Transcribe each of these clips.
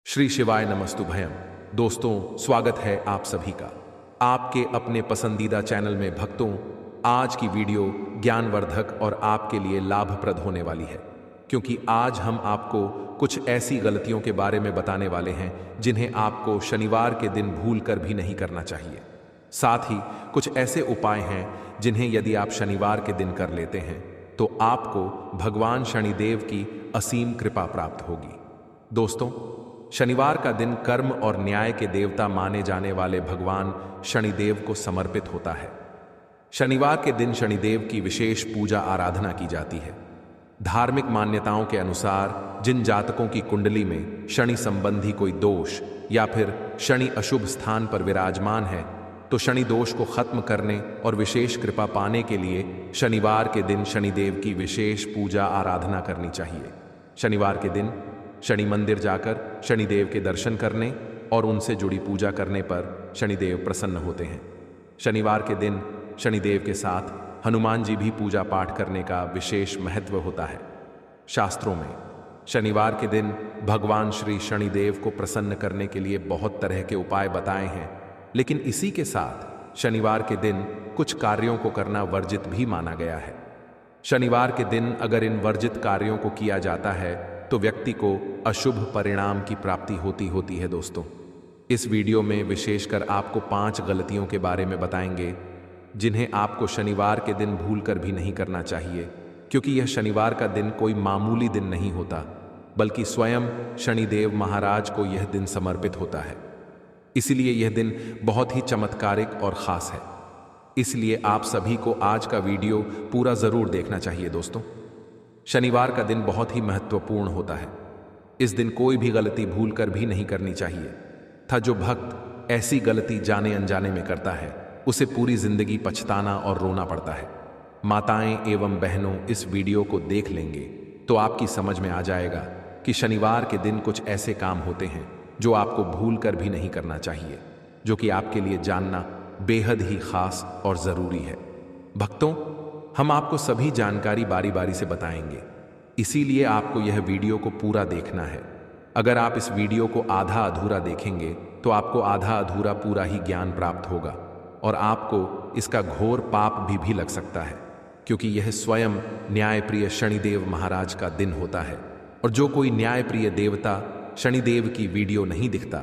श्री शिवाय नमस्तुभयम। दोस्तों, स्वागत है आप सभी का आपके अपने पसंदीदा चैनल में। भक्तों, आज की वीडियो ज्ञानवर्धक और आपके लिए लाभप्रद होने वाली है, क्योंकि आज हम आपको कुछ ऐसी गलतियों के बारे में बताने वाले हैं जिन्हें आपको शनिवार के दिन भूलकर भी नहीं करना चाहिए। साथ ही कुछ ऐसे उपाय हैं जिन्हें यदि आप शनिवार के दिन कर लेते हैं तो आपको भगवान शनिदेव की असीम कृपा प्राप्त होगी। दोस्तों, शनिवार का दिन कर्म और न्याय के देवता माने जाने वाले भगवान शनिदेव को समर्पित होता है। शनिवार के दिन शनिदेव की विशेष पूजा आराधना की जाती है। धार्मिक मान्यताओं के अनुसार जिन जातकों की कुंडली में शनि संबंधी कोई दोष या फिर शनि अशुभ स्थान पर विराजमान है, तो शनि दोष को खत्म करने और विशेष कृपा पाने के लिए शनिवार के दिन शनिदेव की विशेष पूजा आराधना करनी चाहिए। शनिवार के दिन शनि मंदिर जाकर शनिदेव के दर्शन करने और उनसे जुड़ी पूजा करने पर शनिदेव प्रसन्न होते हैं। शनिवार के दिन शनिदेव के साथ हनुमान जी भी पूजा पाठ करने का विशेष महत्व होता है। शास्त्रों में शनिवार के दिन भगवान श्री शनिदेव को प्रसन्न करने के लिए बहुत तरह के उपाय बताए हैं, लेकिन इसी के साथ शनिवार के दिन कुछ कार्यों को करना वर्जित भी माना गया है। शनिवार के दिन अगर इन वर्जित कार्यों को किया जाता है तो व्यक्ति को अशुभ परिणाम की प्राप्ति होती है। दोस्तों, इस वीडियो में विशेषकर आपको 5 गलतियों के बारे में बताएंगे जिन्हें आपको शनिवार के दिन भूलकर भी नहीं करना चाहिए, क्योंकि यह शनिवार का दिन कोई मामूली दिन नहीं होता, बल्कि स्वयं शनिदेव महाराज को यह दिन समर्पित होता है। इसलिए यह दिन बहुत ही चमत्कारिक और खास है। इसलिए आप सभी को आज का वीडियो पूरा जरूर देखना चाहिए। दोस्तों, शनिवार का दिन बहुत ही महत्वपूर्ण होता है। इस दिन कोई भी गलती भूलकर भी नहीं करनी चाहिए। जो भक्त ऐसी गलती जाने अनजाने में करता है उसे पूरी जिंदगी पछताना और रोना पड़ता है। माताएं एवं बहनों, इस वीडियो को देख लेंगे तो आपकी समझ में आ जाएगा कि शनिवार के दिन कुछ ऐसे काम होते हैं जो आपको भूलकर भी नहीं करना चाहिए, जो कि आपके लिए जानना बेहद ही खास और जरूरी है। भक्तों, हम आपको सभी जानकारी बारी बारी से बताएंगे, इसीलिए आपको यह वीडियो को पूरा देखना है। अगर आप इस वीडियो को आधा अधूरा देखेंगे तो आपको आधा अधूरा पूरा ही ज्ञान प्राप्त होगा और आपको इसका घोर पाप भी लग सकता है, क्योंकि यह स्वयं न्यायप्रिय शनिदेव महाराज का दिन होता है। और जो कोई न्यायप्रिय देवता शनिदेव की वीडियो नहीं दिखता,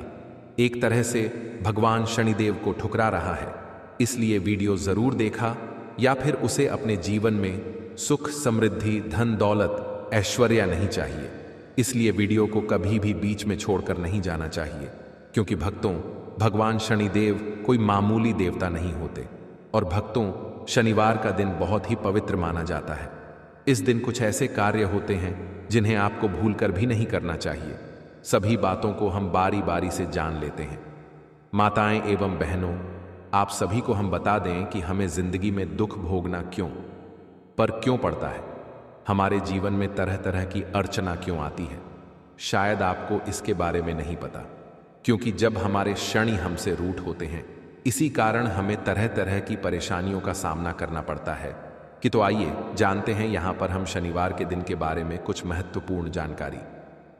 एक तरह से भगवान शनिदेव को ठुकरा रहा है। इसलिए वीडियो जरूर देखा या फिर उसे अपने जीवन में सुख, समृद्धि, धन दौलत, ऐश्वर्य नहीं चाहिए। इसलिए वीडियो को कभी भी बीच में छोड़कर नहीं जाना चाहिए, क्योंकि भक्तों, भगवान शनिदेव कोई मामूली देवता नहीं होते। और भक्तों, शनिवार का दिन बहुत ही पवित्र माना जाता है। इस दिन कुछ ऐसे कार्य होते हैं जिन्हें आपको भूलकर भी नहीं करना चाहिए। सभी बातों को हम बारी बारी से जान लेते हैं। माताएं एवं बहनों, आप सभी को हम बता दें कि हमें जिंदगी में दुख भोगना क्यों पड़ता है। हमारे जीवन में तरह तरह की अर्चना क्यों आती है, शायद आपको इसके बारे में नहीं पता, क्योंकि जब हमारे शनि हमसे रूठ होते हैं, इसी कारण हमें तरह तरह की परेशानियों का सामना करना पड़ता है। तो आइए जानते हैं यहाँ पर हम शनिवार के दिन के बारे में कुछ महत्वपूर्ण जानकारी।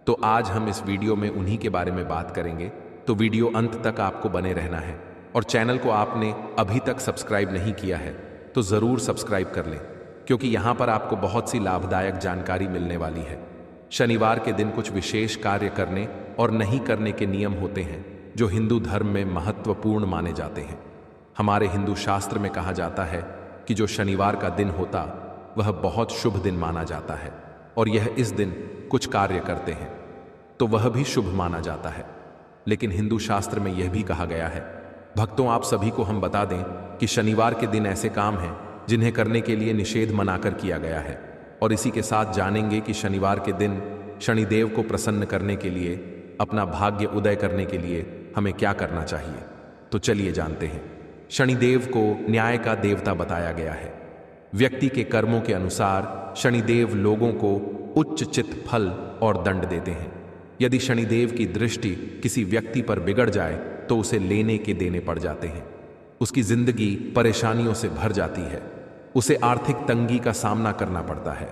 तो आज हम इस वीडियो में उन्हीं के बारे में बात करेंगे, तो वीडियो अंत तक आपको बने रहना है। और चैनल को आपने अभी तक सब्सक्राइब नहीं किया है तो जरूर सब्सक्राइब कर लें, क्योंकि यहाँ पर आपको बहुत सी लाभदायक जानकारी मिलने वाली है। शनिवार के दिन कुछ विशेष कार्य करने और नहीं करने के नियम होते हैं जो हिंदू धर्म में महत्वपूर्ण माने जाते हैं। हमारे हिंदू शास्त्र में कहा जाता है कि जो शनिवार का दिन होता वह बहुत शुभ दिन माना जाता है, और यह इस दिन कुछ कार्य करते हैं तो वह भी शुभ माना जाता है। लेकिन हिंदू शास्त्र में यह भी कहा गया है, भक्तों, आप सभी को हम बता दें कि शनिवार के दिन ऐसे काम हैं जिन्हें करने के लिए निषेध मनाकर किया गया है। और इसी के साथ जानेंगे कि शनिवार के दिन शनिदेव को प्रसन्न करने के लिए, अपना भाग्य उदय करने के लिए हमें क्या करना चाहिए। तो चलिए जानते हैं। शनिदेव को न्याय का देवता बताया गया है। व्यक्ति के कर्मों के अनुसार शनिदेव लोगों को उच्चचित फल और दंड देते हैं। यदि शनिदेव की दृष्टि किसी व्यक्ति पर बिगड़ जाए तो उसे लेने के देने पड़ जाते हैं। उसकी जिंदगी परेशानियों से भर जाती है। उसे आर्थिक तंगी का सामना करना पड़ता है।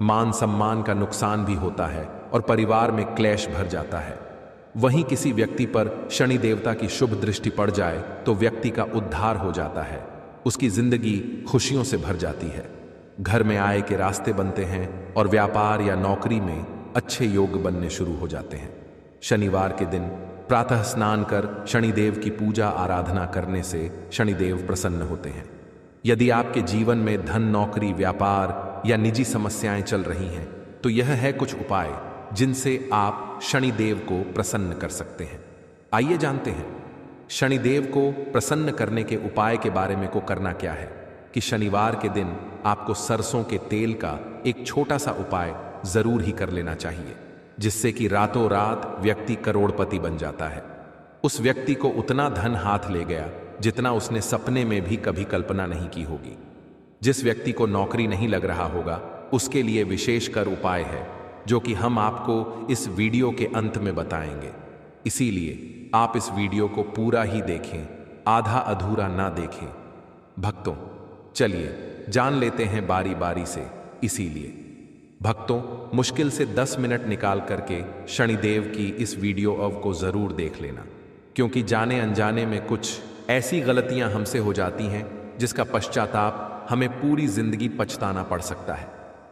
मान सम्मान का नुकसान भी होता है और परिवार में क्लेश भर जाता है। वहीं किसी व्यक्ति पर शनि देवता की शुभ दृष्टि पड़ जाए तो व्यक्ति का उद्धार हो जाता है, उसकी जिंदगी खुशियों से भर जाती है, घर में आय के रास्ते बनते हैं और व्यापार या नौकरी में अच्छे योग बनने शुरू हो जाते हैं। शनिवार के दिन प्रातः स्नान कर शनिदेव की पूजा आराधना करने से शनिदेव प्रसन्न होते हैं। यदि आपके जीवन में धन, नौकरी, व्यापार या निजी समस्याएं चल रही हैं तो यह है कुछ उपाय जिनसे आप शनिदेव को प्रसन्न कर सकते हैं। आइए जानते हैं शनिदेव को प्रसन्न करने के उपाय के बारे में। को करना क्या है कि शनिवार के दिन आपको सरसों के तेल का एक छोटा सा उपाय जरूर ही कर लेना चाहिए, जिससे कि रातों रात व्यक्ति करोड़पति बन जाता है। उस व्यक्ति को उतना धन हाथ ले गया जितना उसने सपने में भी कभी कल्पना नहीं की होगी। जिस व्यक्ति को नौकरी नहीं लग रहा होगा उसके लिए विशेषकर उपाय है जो कि हम आपको इस वीडियो के अंत में बताएंगे। इसीलिए आप इस वीडियो को पूरा ही देखें, आधा अधूरा ना देखें। भक्तों, चलिए जान लेते हैं बारी बारी से। इसीलिए भक्तों, मुश्किल से 10 मिनट निकाल करके शनिदेव की इस वीडियो को जरूर देख लेना, क्योंकि जाने अनजाने में कुछ ऐसी गलतियां हमसे हो जाती हैं जिसका पश्चाताप हमें पूरी जिंदगी पछताना पड़ सकता है।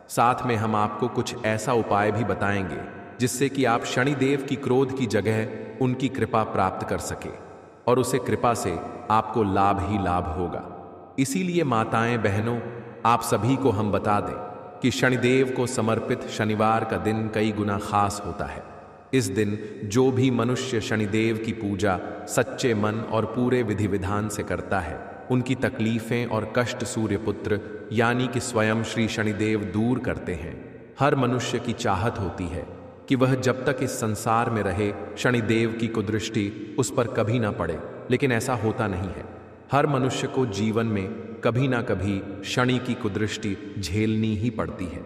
साथ में हम आपको कुछ ऐसा उपाय भी बताएंगे जिससे कि आप शनिदेव की क्रोध की जगह उनकी कृपा प्राप्त कर सके और उसे कृपा से आपको लाभ ही लाभ होगा। इसीलिए माताएं, बहनों, आप सभी को हम बता दें कि शनिदेव को समर्पित शनिवार का दिन कई गुना खास होता है। इस दिन जो भी मनुष्य शनिदेव की पूजा सच्चे मन और पूरे विधि विधान से करता है, उनकी तकलीफें और कष्ट सूर्यपुत्र यानी कि स्वयं श्री शनिदेव दूर करते हैं। हर मनुष्य की चाहत होती है कि वह जब तक इस संसार में रहे शनिदेव की कुदृष्टि उस पर कभी ना पड़े, लेकिन ऐसा होता नहीं है। हर मनुष्य को जीवन में कभी ना कभी शनि की कुदृष्टि झेलनी ही पड़ती है।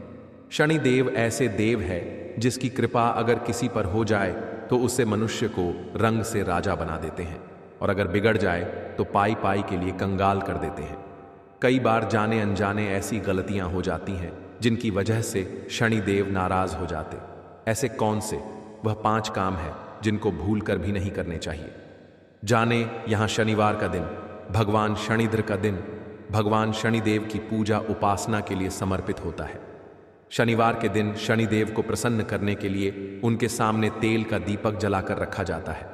शनिदेव ऐसे देव है जिसकी कृपा अगर किसी पर हो जाए तो उसे मनुष्य को रंग से राजा बना देते हैं, और अगर बिगड़ जाए तो पाई पाई के लिए कंगाल कर देते हैं। कई बार जाने अनजाने ऐसी गलतियां हो जाती हैं जिनकी वजह से शनिदेव नाराज हो जाते। ऐसे कौन से वह 5 काम हैं जिनको भूल कर भी नहीं करने चाहिए। जाने यहाँ शनिवार का दिन भगवान शनिद्र का दिन भगवान शनिदेव की पूजा उपासना के लिए समर्पित होता है। शनिवार के दिन शनिदेव को प्रसन्न करने के लिए उनके सामने तेल का दीपक जलाकर रखा जाता है।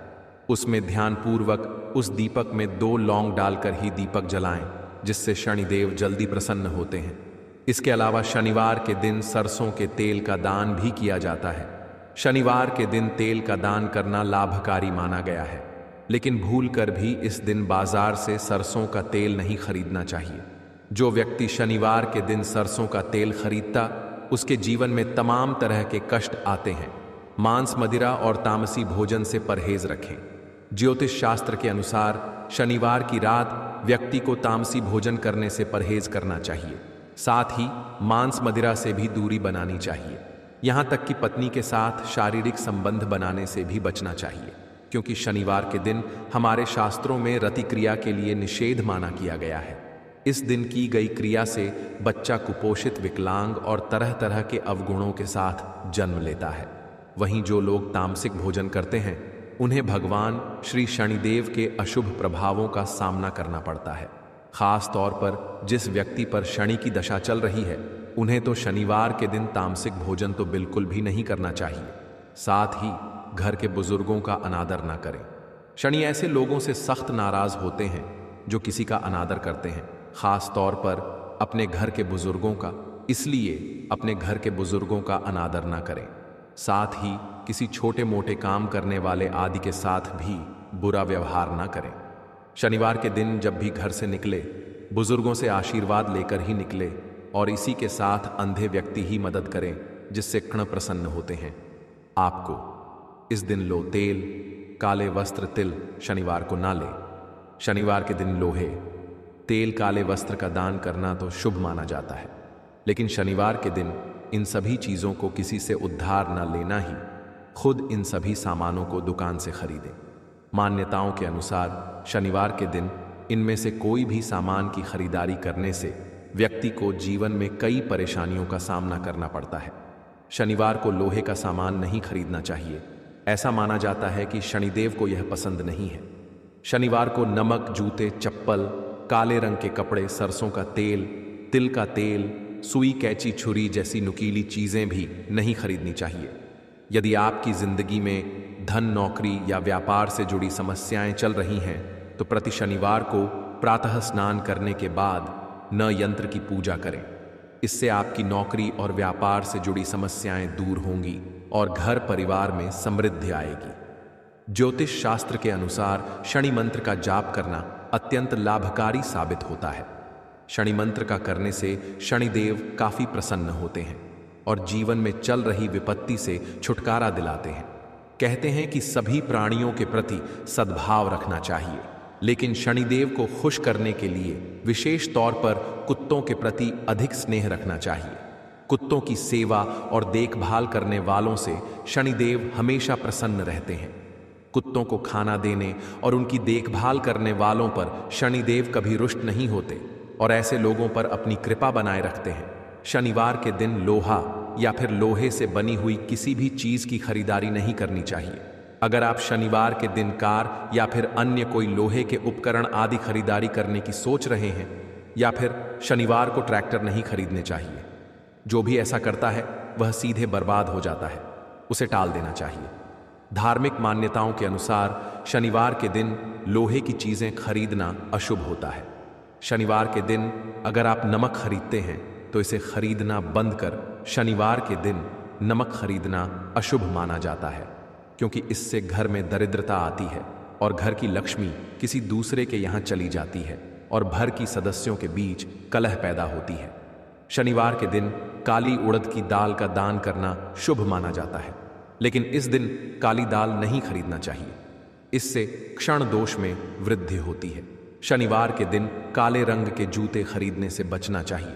उसमें ध्यानपूर्वक उस दीपक में 2 लौंग डालकर ही दीपक जलाएं, जिससे शनिदेव जल्दी प्रसन्न होते हैं। इसके अलावा शनिवार के दिन सरसों के तेल का दान भी किया जाता है। शनिवार के दिन तेल का दान करना लाभकारी माना गया है, लेकिन भूल कर भी इस दिन बाजार से सरसों का तेल नहीं खरीदना चाहिए। जो व्यक्ति शनिवार के दिन सरसों का तेल खरीदता उसके जीवन में तमाम तरह के कष्ट आते हैं। मांस, मदिरा और तामसी भोजन से परहेज रखें। ज्योतिष शास्त्र के अनुसार शनिवार की रात व्यक्ति को तामसी भोजन करने से परहेज करना चाहिए। साथ ही मांस, मदिरा से भी दूरी बनानी चाहिए। यहाँ तक कि पत्नी के साथ शारीरिक संबंध बनाने से भी बचना चाहिए, क्योंकि शनिवार के दिन हमारे शास्त्रों में रति क्रिया के लिए निषेध माना किया गया है। इस दिन की गई क्रिया से बच्चा कुपोषित, विकलांग और तरह तरह के अवगुणों के साथ जन्म लेता है। वहीं जो लोग तामसिक भोजन करते हैं उन्हें भगवान श्री शनिदेव के अशुभ प्रभावों का सामना करना पड़ता है। खास तौर पर जिस व्यक्ति पर शनि की दशा चल रही है उन्हें तो शनिवार के दिन तामसिक भोजन तो बिल्कुल भी नहीं करना चाहिए। साथ ही घर के बुजुर्गों का अनादर ना करें। शनि ऐसे लोगों से सख्त नाराज होते हैं जो किसी का अनादर करते हैं, खास तौर पर अपने घर के बुजुर्गों का। इसलिए अपने घर के बुजुर्गों का अनादर ना करें। साथ ही किसी छोटे मोटे काम करने वाले आदि के साथ भी बुरा व्यवहार ना करें। शनिवार के दिन जब भी घर से निकले बुजुर्गों से आशीर्वाद लेकर ही निकले, और इसी के साथ अंधे व्यक्ति ही मदद करें जिससे कृष्ण प्रसन्न होते हैं। आपको इस दिन लो तेल, काले वस्त्र, तिल शनिवार को ना ले। शनिवार के दिन लोहे, तेल, काले वस्त्र का दान करना तो शुभ माना जाता है, लेकिन शनिवार के दिन इन सभी चीज़ों को किसी से उधार न लेना ही, खुद इन सभी सामानों को दुकान से खरीदें। मान्यताओं के अनुसार शनिवार के दिन इनमें से कोई भी सामान की खरीदारी करने से व्यक्ति को जीवन में कई परेशानियों का सामना करना पड़ता है। शनिवार को लोहे का सामान नहीं खरीदना चाहिए, ऐसा माना जाता है कि शनिदेव को यह पसंद नहीं है। शनिवार को नमक, जूते, चप्पल, काले रंग के कपड़े, सरसों का तेल, तिल का तेल, सुई, कैंची, छुरी जैसी नुकीली चीजें भी नहीं खरीदनी चाहिए। यदि आपकी जिंदगी में धन, नौकरी या व्यापार से जुड़ी समस्याएं चल रही हैं तो प्रति शनिवार को प्रातः स्नान करने के बाद न यंत्र की पूजा करें। इससे आपकी नौकरी और व्यापार से जुड़ी समस्याएं दूर होंगी और घर परिवार में समृद्धि आएगी। ज्योतिष शास्त्र के अनुसार शनि मंत्र का जाप करना अत्यंत लाभकारी साबित होता है। शनि मंत्र का करने से शनिदेव काफी प्रसन्न होते हैं और जीवन में चल रही विपत्ति से छुटकारा दिलाते हैं। कहते हैं कि सभी प्राणियों के प्रति सद्भाव रखना चाहिए, लेकिन शनिदेव को खुश करने के लिए विशेष तौर पर कुत्तों के प्रति अधिक स्नेह रखना चाहिए। कुत्तों की सेवा और देखभाल करने वालों से शनिदेव हमेशा प्रसन्न रहते हैं। कुत्तों को खाना देने और उनकी देखभाल करने वालों पर शनिदेव कभी रुष्ट नहीं होते और ऐसे लोगों पर अपनी कृपा बनाए रखते हैं। शनिवार के दिन लोहा या फिर लोहे से बनी हुई किसी भी चीज की खरीदारी नहीं करनी चाहिए। अगर आप शनिवार के दिन कार या फिर अन्य कोई लोहे के उपकरण आदि खरीदारी करने की सोच रहे हैं, या फिर शनिवार को ट्रैक्टर नहीं खरीदने चाहिए। जो भी ऐसा करता है वह सीधे बर्बाद हो जाता है, उसे टाल देना चाहिए। धार्मिक मान्यताओं के अनुसार शनिवार के दिन लोहे की चीजें खरीदना अशुभ होता है। शनिवार के दिन अगर आप नमक खरीदते हैं तो इसे खरीदना बंद कर शनिवार के दिन नमक खरीदना अशुभ माना जाता है, क्योंकि इससे घर में दरिद्रता आती है और घर की लक्ष्मी किसी दूसरे के यहाँ चली जाती है और घर की सदस्यों के बीच कलह पैदा होती है। शनिवार के दिन काली उड़द की दाल का दान करना शुभ माना जाता है, लेकिन इस दिन काली दाल नहीं खरीदना चाहिए। इससे क्षण दोष में वृद्धि होती है। शनिवार के दिन काले रंग के जूते खरीदने से बचना चाहिए।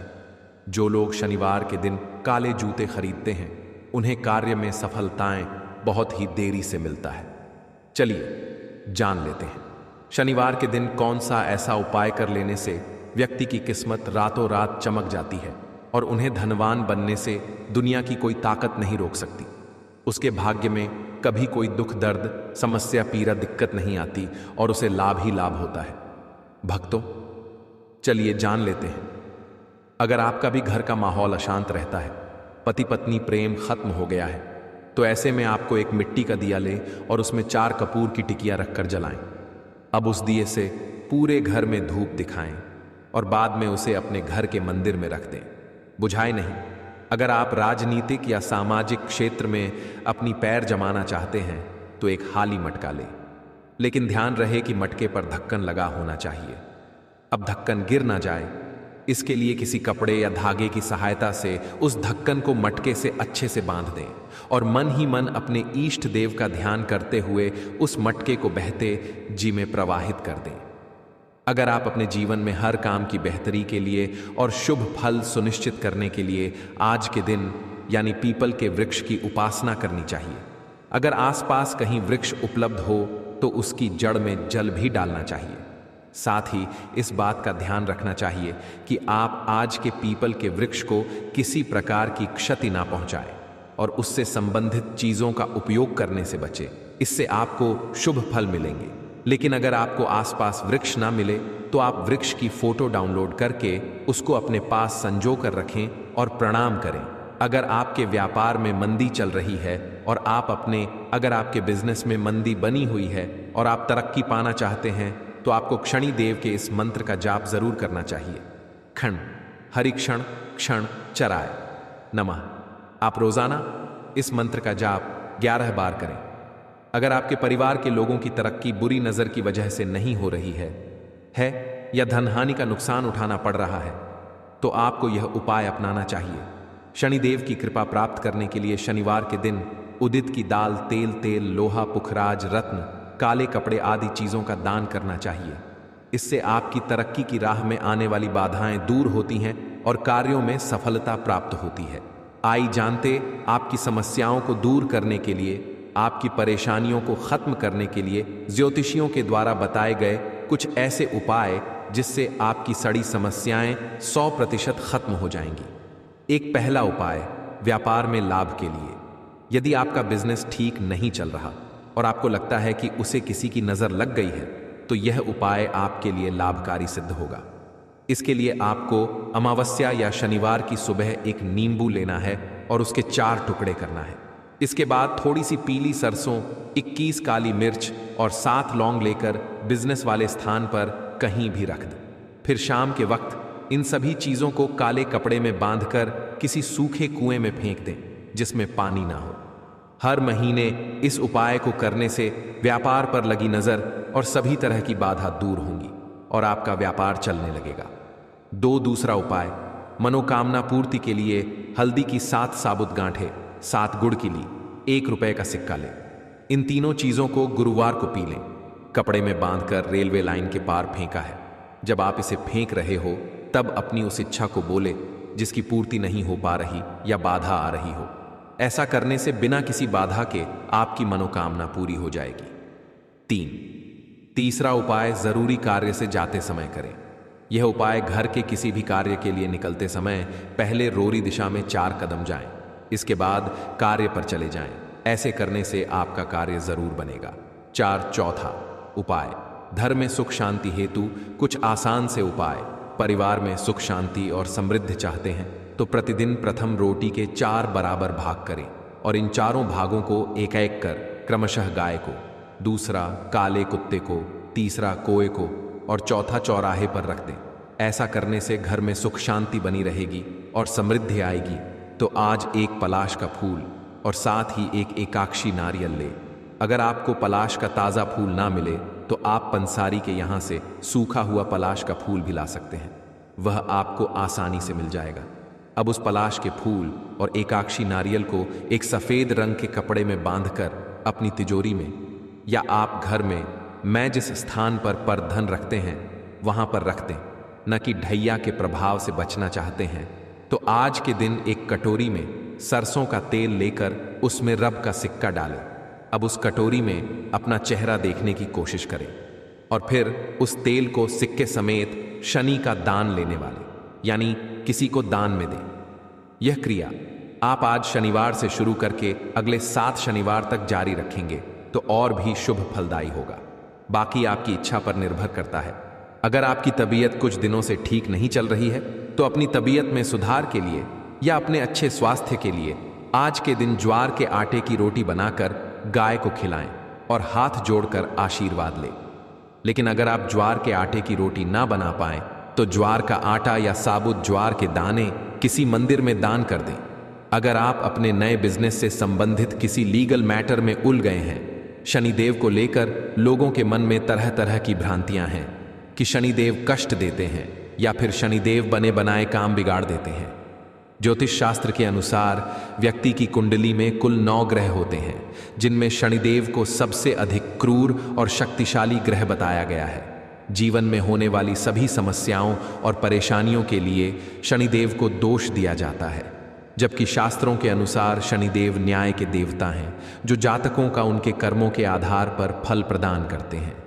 जो लोग शनिवार के दिन काले जूते खरीदते हैं उन्हें कार्य में सफलताएं बहुत ही देरी से मिलता है। चलिए जान लेते हैं शनिवार के दिन कौन सा ऐसा उपाय कर लेने से व्यक्ति की किस्मत रातों रात चमक जाती है और उन्हें धनवान बनने से दुनिया की कोई ताकत नहीं रोक सकती। उसके भाग्य में कभी कोई दुख, दर्द, समस्या, पीड़ा, दिक्कत नहीं आती और उसे लाभ ही लाभ होता है। भक्तों, चलिए जान लेते हैं। अगर आपका भी घर का माहौल अशांत रहता है, पति पत्नी प्रेम खत्म हो गया है, तो ऐसे में आपको एक मिट्टी का दिया लें और उसमें 4 कपूर की टिकिया रखकर जलाएं। अब उस दिए से पूरे घर में धूप दिखाएं और बाद में उसे अपने घर के मंदिर में रख दें। बुझाए नहीं। अगर आप राजनीतिक या सामाजिक क्षेत्र में अपनी पैर जमाना चाहते हैं तो एक हाली मटका लें, लेकिन ध्यान रहे कि मटके पर ढक्कन लगा होना चाहिए। अब ढक्कन गिर ना जाए, इसके लिए किसी कपड़े या धागे की सहायता से उस ढक्कन को मटके से अच्छे से बांध दें और मन ही मन अपने इष्ट देव का ध्यान करते हुए उस मटके को बहते जी में प्रवाहित कर दें। अगर आप अपने जीवन में हर काम की बेहतरी के लिए और शुभ फल सुनिश्चित करने के लिए आज के दिन यानी पीपल के वृक्ष की उपासना करनी चाहिए। अगर आसपास कहीं वृक्ष उपलब्ध हो तो उसकी जड़ में जल भी डालना चाहिए। साथ ही इस बात का ध्यान रखना चाहिए कि आप आज के पीपल के वृक्ष को किसी प्रकार की क्षति ना पहुंचाएं और उससे संबंधित चीजों का उपयोग करने से बचें। इससे आपको शुभ फल मिलेंगे। लेकिन अगर आपको आसपास वृक्ष ना मिले तो आप वृक्ष की फोटो डाउनलोड करके उसको अपने पास संजो कर रखें और प्रणाम करें। अगर आपके व्यापार में मंदी चल रही है और अगर आपके बिजनेस में मंदी बनी हुई है और आप तरक्की पाना चाहते हैं तो आपको शनि देव के इस मंत्र का जाप जरूर करना चाहिए। क्षण हरिक्षण क्षण चराय नमः। आप रोजाना इस मंत्र का जाप 11 बार करें। अगर आपके परिवार के लोगों की तरक्की बुरी नजर की वजह से नहीं हो रही है या धन हानि का नुकसान उठाना पड़ रहा है तो आपको यह उपाय अपनाना चाहिए। शनिदेव की कृपा प्राप्त करने के लिए शनिवार के दिन उदित की दाल, तेल, लोहा, पुखराज, रत्न, काले कपड़े आदि चीजों का दान करना चाहिए। इससे आपकी तरक्की की राह में आने वाली बाधाएं दूर होती हैं और कार्यों में सफलता प्राप्त होती है। आई जानते आपकी समस्याओं को दूर करने के लिए, आपकी परेशानियों को खत्म करने के लिए ज्योतिषियों के द्वारा बताए गए कुछ ऐसे उपाय जिससे आपकी सड़ी समस्याएं 100% खत्म हो जाएंगी। एक पहला उपाय व्यापार में लाभ के लिए। यदि आपका बिजनेस ठीक नहीं चल रहा और आपको लगता है कि उसे किसी की नज़र लग गई है, तो यह उपाय आपके लिए लाभकारी सिद्ध होगा। इसके लिए आपको अमावस्या या शनिवार की सुबह एक नींबू लेना है और उसके 4 टुकड़े करना है। इसके बाद थोड़ी सी पीली सरसों, 21 काली मिर्च और 7 लौंग लेकर बिजनेस वाले स्थान पर कहीं भी रख दें। फिर शाम के वक्त इन सभी चीज़ों को काले कपड़े में बांधकर किसी सूखे कुएं में फेंक दें जिसमें पानी ना हो। हर महीने इस उपाय को करने से व्यापार पर लगी नज़र और सभी तरह की बाधा दूर होंगी और आपका व्यापार चलने लगेगा। दूसरा उपाय, मनोकामना पूर्ति के लिए हल्दी की 7 साबुत गांठें, 7 गुड़ की ली, 1 रुपए का सिक्का लें। इन तीनों चीज़ों को गुरुवार को पी लें। कपड़े में बांधकर रेलवे लाइन के पार फेंका है। जब आप इसे फेंक रहे हो तब अपनी उस इच्छा को बोले जिसकी पूर्ति नहीं हो पा रही या बाधा आ रही हो। ऐसा करने से बिना किसी बाधा के आपकी मनोकामना पूरी हो जाएगी। तीसरा उपाय, जरूरी कार्य से जाते समय करें। यह उपाय घर के किसी भी कार्य के लिए निकलते समय पहले रोरी दिशा में 4 कदम जाएं, इसके बाद कार्य पर चले जाएं। ऐसे करने से आपका कार्य जरूर बनेगा। चौथा उपाय, घर में सुख शांति हेतु कुछ आसान से उपाय। परिवार में सुख शांति और समृद्धि चाहते हैं तो प्रतिदिन प्रथम रोटी के 4 बराबर भाग करें और इन चारों भागों को एक-एक कर क्रमशः गाय को, दूसरा काले कुत्ते को, तीसरा कोए को और चौथा चौराहे पर रख दें। ऐसा करने से घर में सुख शांति बनी रहेगी और समृद्धि आएगी। तो आज एक पलाश का फूल और साथ ही एक एकाक्षी नारियल ले। अगर आपको पलाश का ताज़ा फूल ना मिले तो आप पंसारी के यहाँ से सूखा हुआ पलाश का फूल भी ला सकते हैं, वह आपको आसानी से मिल जाएगा। अब उस पलाश के फूल और एकाक्षी नारियल को एक सफ़ेद रंग के कपड़े में बांधकर अपनी तिजोरी में या आप घर में, मैं जिस स्थान पर धन रखते हैं वहाँ पर रख दें। न कि ढैया के प्रभाव से बचना चाहते हैं तो आज के दिन एक कटोरी में सरसों का तेल लेकर उसमें रब का सिक्का डालें। अब उस कटोरी में अपना चेहरा देखने की कोशिश करें और फिर उस तेल को सिक्के समेत शनि का दान लेने वाले यानी किसी को दान में दें। यह क्रिया आप आज शनिवार से शुरू करके अगले 7 शनिवार तक जारी रखेंगे तो और भी शुभ फलदायी होगा। बाकी आपकी इच्छा पर निर्भर करता है। अगर आपकी तबीयत कुछ दिनों से ठीक नहीं चल रही है तो अपनी तबीयत में सुधार के लिए या अपने अच्छे स्वास्थ्य के लिए आज के दिन ज्वार के आटे की रोटी बनाकर गाय को खिलाएं और हाथ जोड़कर आशीर्वाद लें। लेकिन अगर आप ज्वार के आटे की रोटी ना बना पाएं तो ज्वार का आटा या साबुत ज्वार के दाने किसी मंदिर में दान कर दें। अगर आप अपने नए बिजनेस से संबंधित किसी लीगल मैटर में उलझ गए हैं, शनिदेव को लेकर लोगों के मन में तरह तरह की भ्रांतियां हैं कि शनिदेव कष्ट देते हैं या फिर शनिदेव बने बनाए काम बिगाड़ देते हैं। ज्योतिष शास्त्र के अनुसार व्यक्ति की कुंडली में कुल 9 ग्रह होते हैं जिनमें शनिदेव को सबसे अधिक क्रूर और शक्तिशाली ग्रह बताया गया है। जीवन में होने वाली सभी समस्याओं और परेशानियों के लिए शनिदेव को दोष दिया जाता है, जबकि शास्त्रों के अनुसार शनिदेव न्याय के देवता हैं जो जातकों का उनके कर्मों के आधार पर फल प्रदान करते हैं।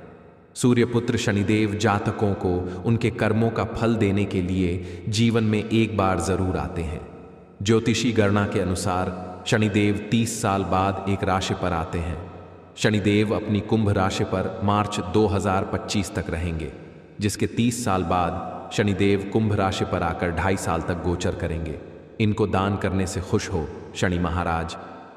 सूर्यपुत्र शनिदेव जातकों को उनके कर्मों का फल देने के लिए जीवन में एक बार जरूर आते हैं। ज्योतिषी गणना के अनुसार शनिदेव 30 साल बाद एक राशि पर आते हैं। शनिदेव अपनी कुंभ राशि पर मार्च 2025 तक रहेंगे, जिसके 30 साल बाद शनिदेव कुंभ राशि पर आकर 2.5 साल तक गोचर करेंगे। इनको दान करने से खुश हो शनि महाराज।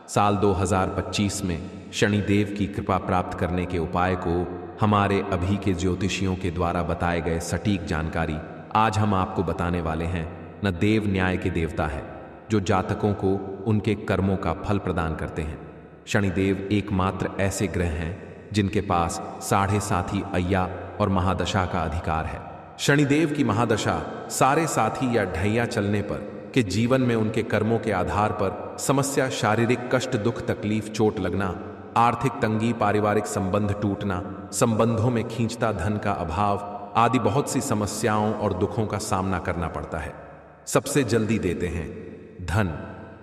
साल 2025 में शनिदेव की कृपा प्राप्त करने के उपाय को हमारे अभी के ज्योतिषियों के द्वारा बताए गए सटीक जानकारी आज हम आपको बताने वाले हैं। न देव न्याय के देवता है जो जातकों को उनके कर्मों का फल प्रदान करते हैं। शनिदेव एकमात्र ऐसे ग्रह हैं जिनके पास 7.5 अय्या और महादशा का अधिकार है। शनिदेव की महादशा सारे साथी या ढैया चलने पर के जीवन में उनके कर्मों के आधार पर समस्या, शारीरिक कष्ट, दुख, तकलीफ, चोट लगना, आर्थिक तंगी, पारिवारिक संबंध टूटना, संबंधों में खींचता धन का अभाव आदि बहुत सी समस्याओं और दुखों का सामना करना पड़ता है। सबसे जल्दी देते हैं धन।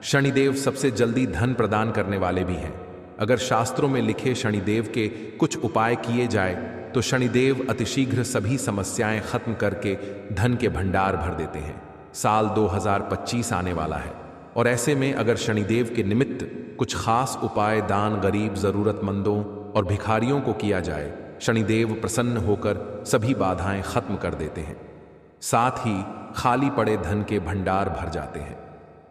शनिदेव सबसे जल्दी धन प्रदान करने वाले भी हैं। अगर शास्त्रों में लिखे शनिदेव के कुछ उपाय किए जाए तो शनिदेव अतिशीघ्र सभी समस्याएं खत्म करके धन के भंडार भर देते हैं। साल 2025 आने वाला है। और ऐसे में अगर शनिदेव के निमित्त कुछ खास उपाय दान गरीब जरूरतमंदों और भिखारियों को किया जाए, शनिदेव प्रसन्न होकर सभी बाधाएं खत्म कर देते हैं। साथ ही खाली पड़े धन के भंडार भर जाते हैं।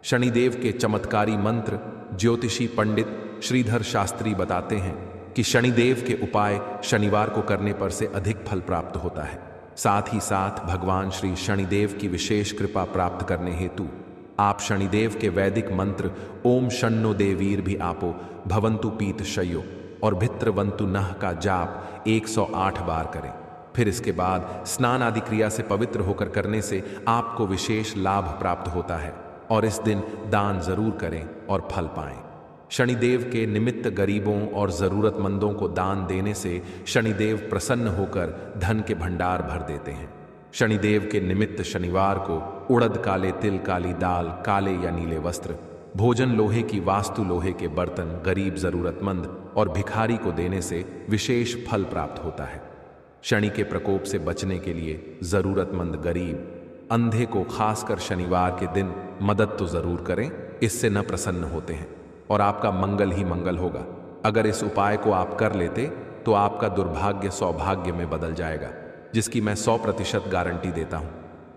शनिदेव के चमत्कारी मंत्र ज्योतिषी पंडित श्रीधर शास्त्री बताते हैं कि शनिदेव के उपाय शनिवार को करने पर से अधिक फल प्राप्त होता है। साथ ही साथ भगवान श्री शनिदेव की विशेष कृपा प्राप्त करने हेतु आप शनिदेव के वैदिक मंत्र ओम शन्नो देवीर भी आपो भवंतु पीत शयो और भित्रवंतु नह का जाप 108 बार करें। फिर इसके बाद स्नान आदि क्रिया से पवित्र होकर करने से आपको विशेष लाभ प्राप्त होता है। और इस दिन दान जरूर करें और फल पाएं। शनिदेव के निमित्त गरीबों और जरूरतमंदों को दान देने से शनिदेव प्रसन्न होकर धन के भंडार भर देते हैं। शनिदेव के निमित्त शनिवार को उड़द काले तिल काली दाल काले या नीले वस्त्र भोजन लोहे की वास्तु लोहे के बर्तन गरीब जरूरतमंद और भिखारी को देने से विशेष फल प्राप्त होता है। शनि के प्रकोप से बचने के लिए जरूरतमंद गरीब अंधे को खासकर शनिवार के दिन मदद तो जरूर करें, इससे न प्रसन्न होते हैं और आपका मंगल ही मंगल होगा। अगर इस उपाय को आप कर लेते तो आपका दुर्भाग्य सौभाग्य में बदल जाएगा, जिसकी मैं 100% गारंटी देता हूं।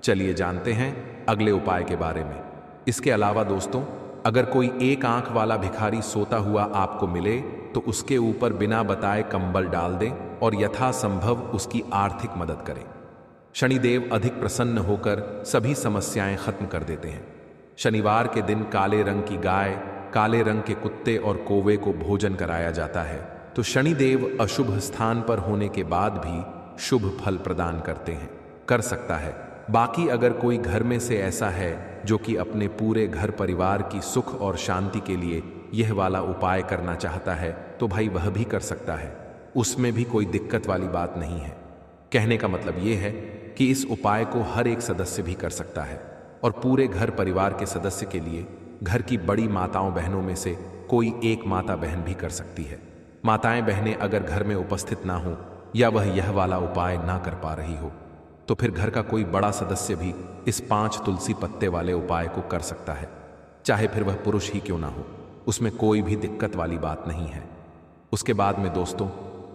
चलिए जानते हैं अगले उपाय के बारे में। इसके अलावा दोस्तों, अगर कोई एक आंख वाला भिखारी सोता हुआ आपको मिले तो उसके ऊपर बिना बताए कंबल डाल दें और यथासंभव उसकी आर्थिक मदद करें। शनिदेव अधिक प्रसन्न होकर सभी समस्याएं खत्म कर देते हैं। शनिवार के दिन काले रंग की गाय, काले रंग के कुत्ते और कौवे को भोजन कराया जाता है तो शनिदेव अशुभ स्थान पर होने के बाद भी शुभ फल प्रदान करते हैं, कर सकता है। बाकी अगर कोई घर में से ऐसा है जो कि अपने पूरे घर परिवार की सुख और शांति के लिए यह वाला उपाय करना चाहता है तो भाई वह भी कर सकता है, उसमें भी कोई दिक्कत वाली बात नहीं है। कहने का मतलब यह है कि इस उपाय को हर एक सदस्य भी कर सकता है और पूरे घर परिवार के सदस्य के लिए घर की बड़ी माताओं बहनों में से कोई एक माता बहन भी कर सकती है। माताएं बहनें अगर घर में उपस्थित ना हो या वह यह वाला उपाय ना कर पा रही हो तो फिर घर का कोई बड़ा सदस्य भी इस 5 तुलसी पत्ते वाले उपाय को कर सकता है, चाहे फिर वह पुरुष ही क्यों ना हो, उसमें कोई भी दिक्कत वाली बात नहीं है। उसके बाद में दोस्तों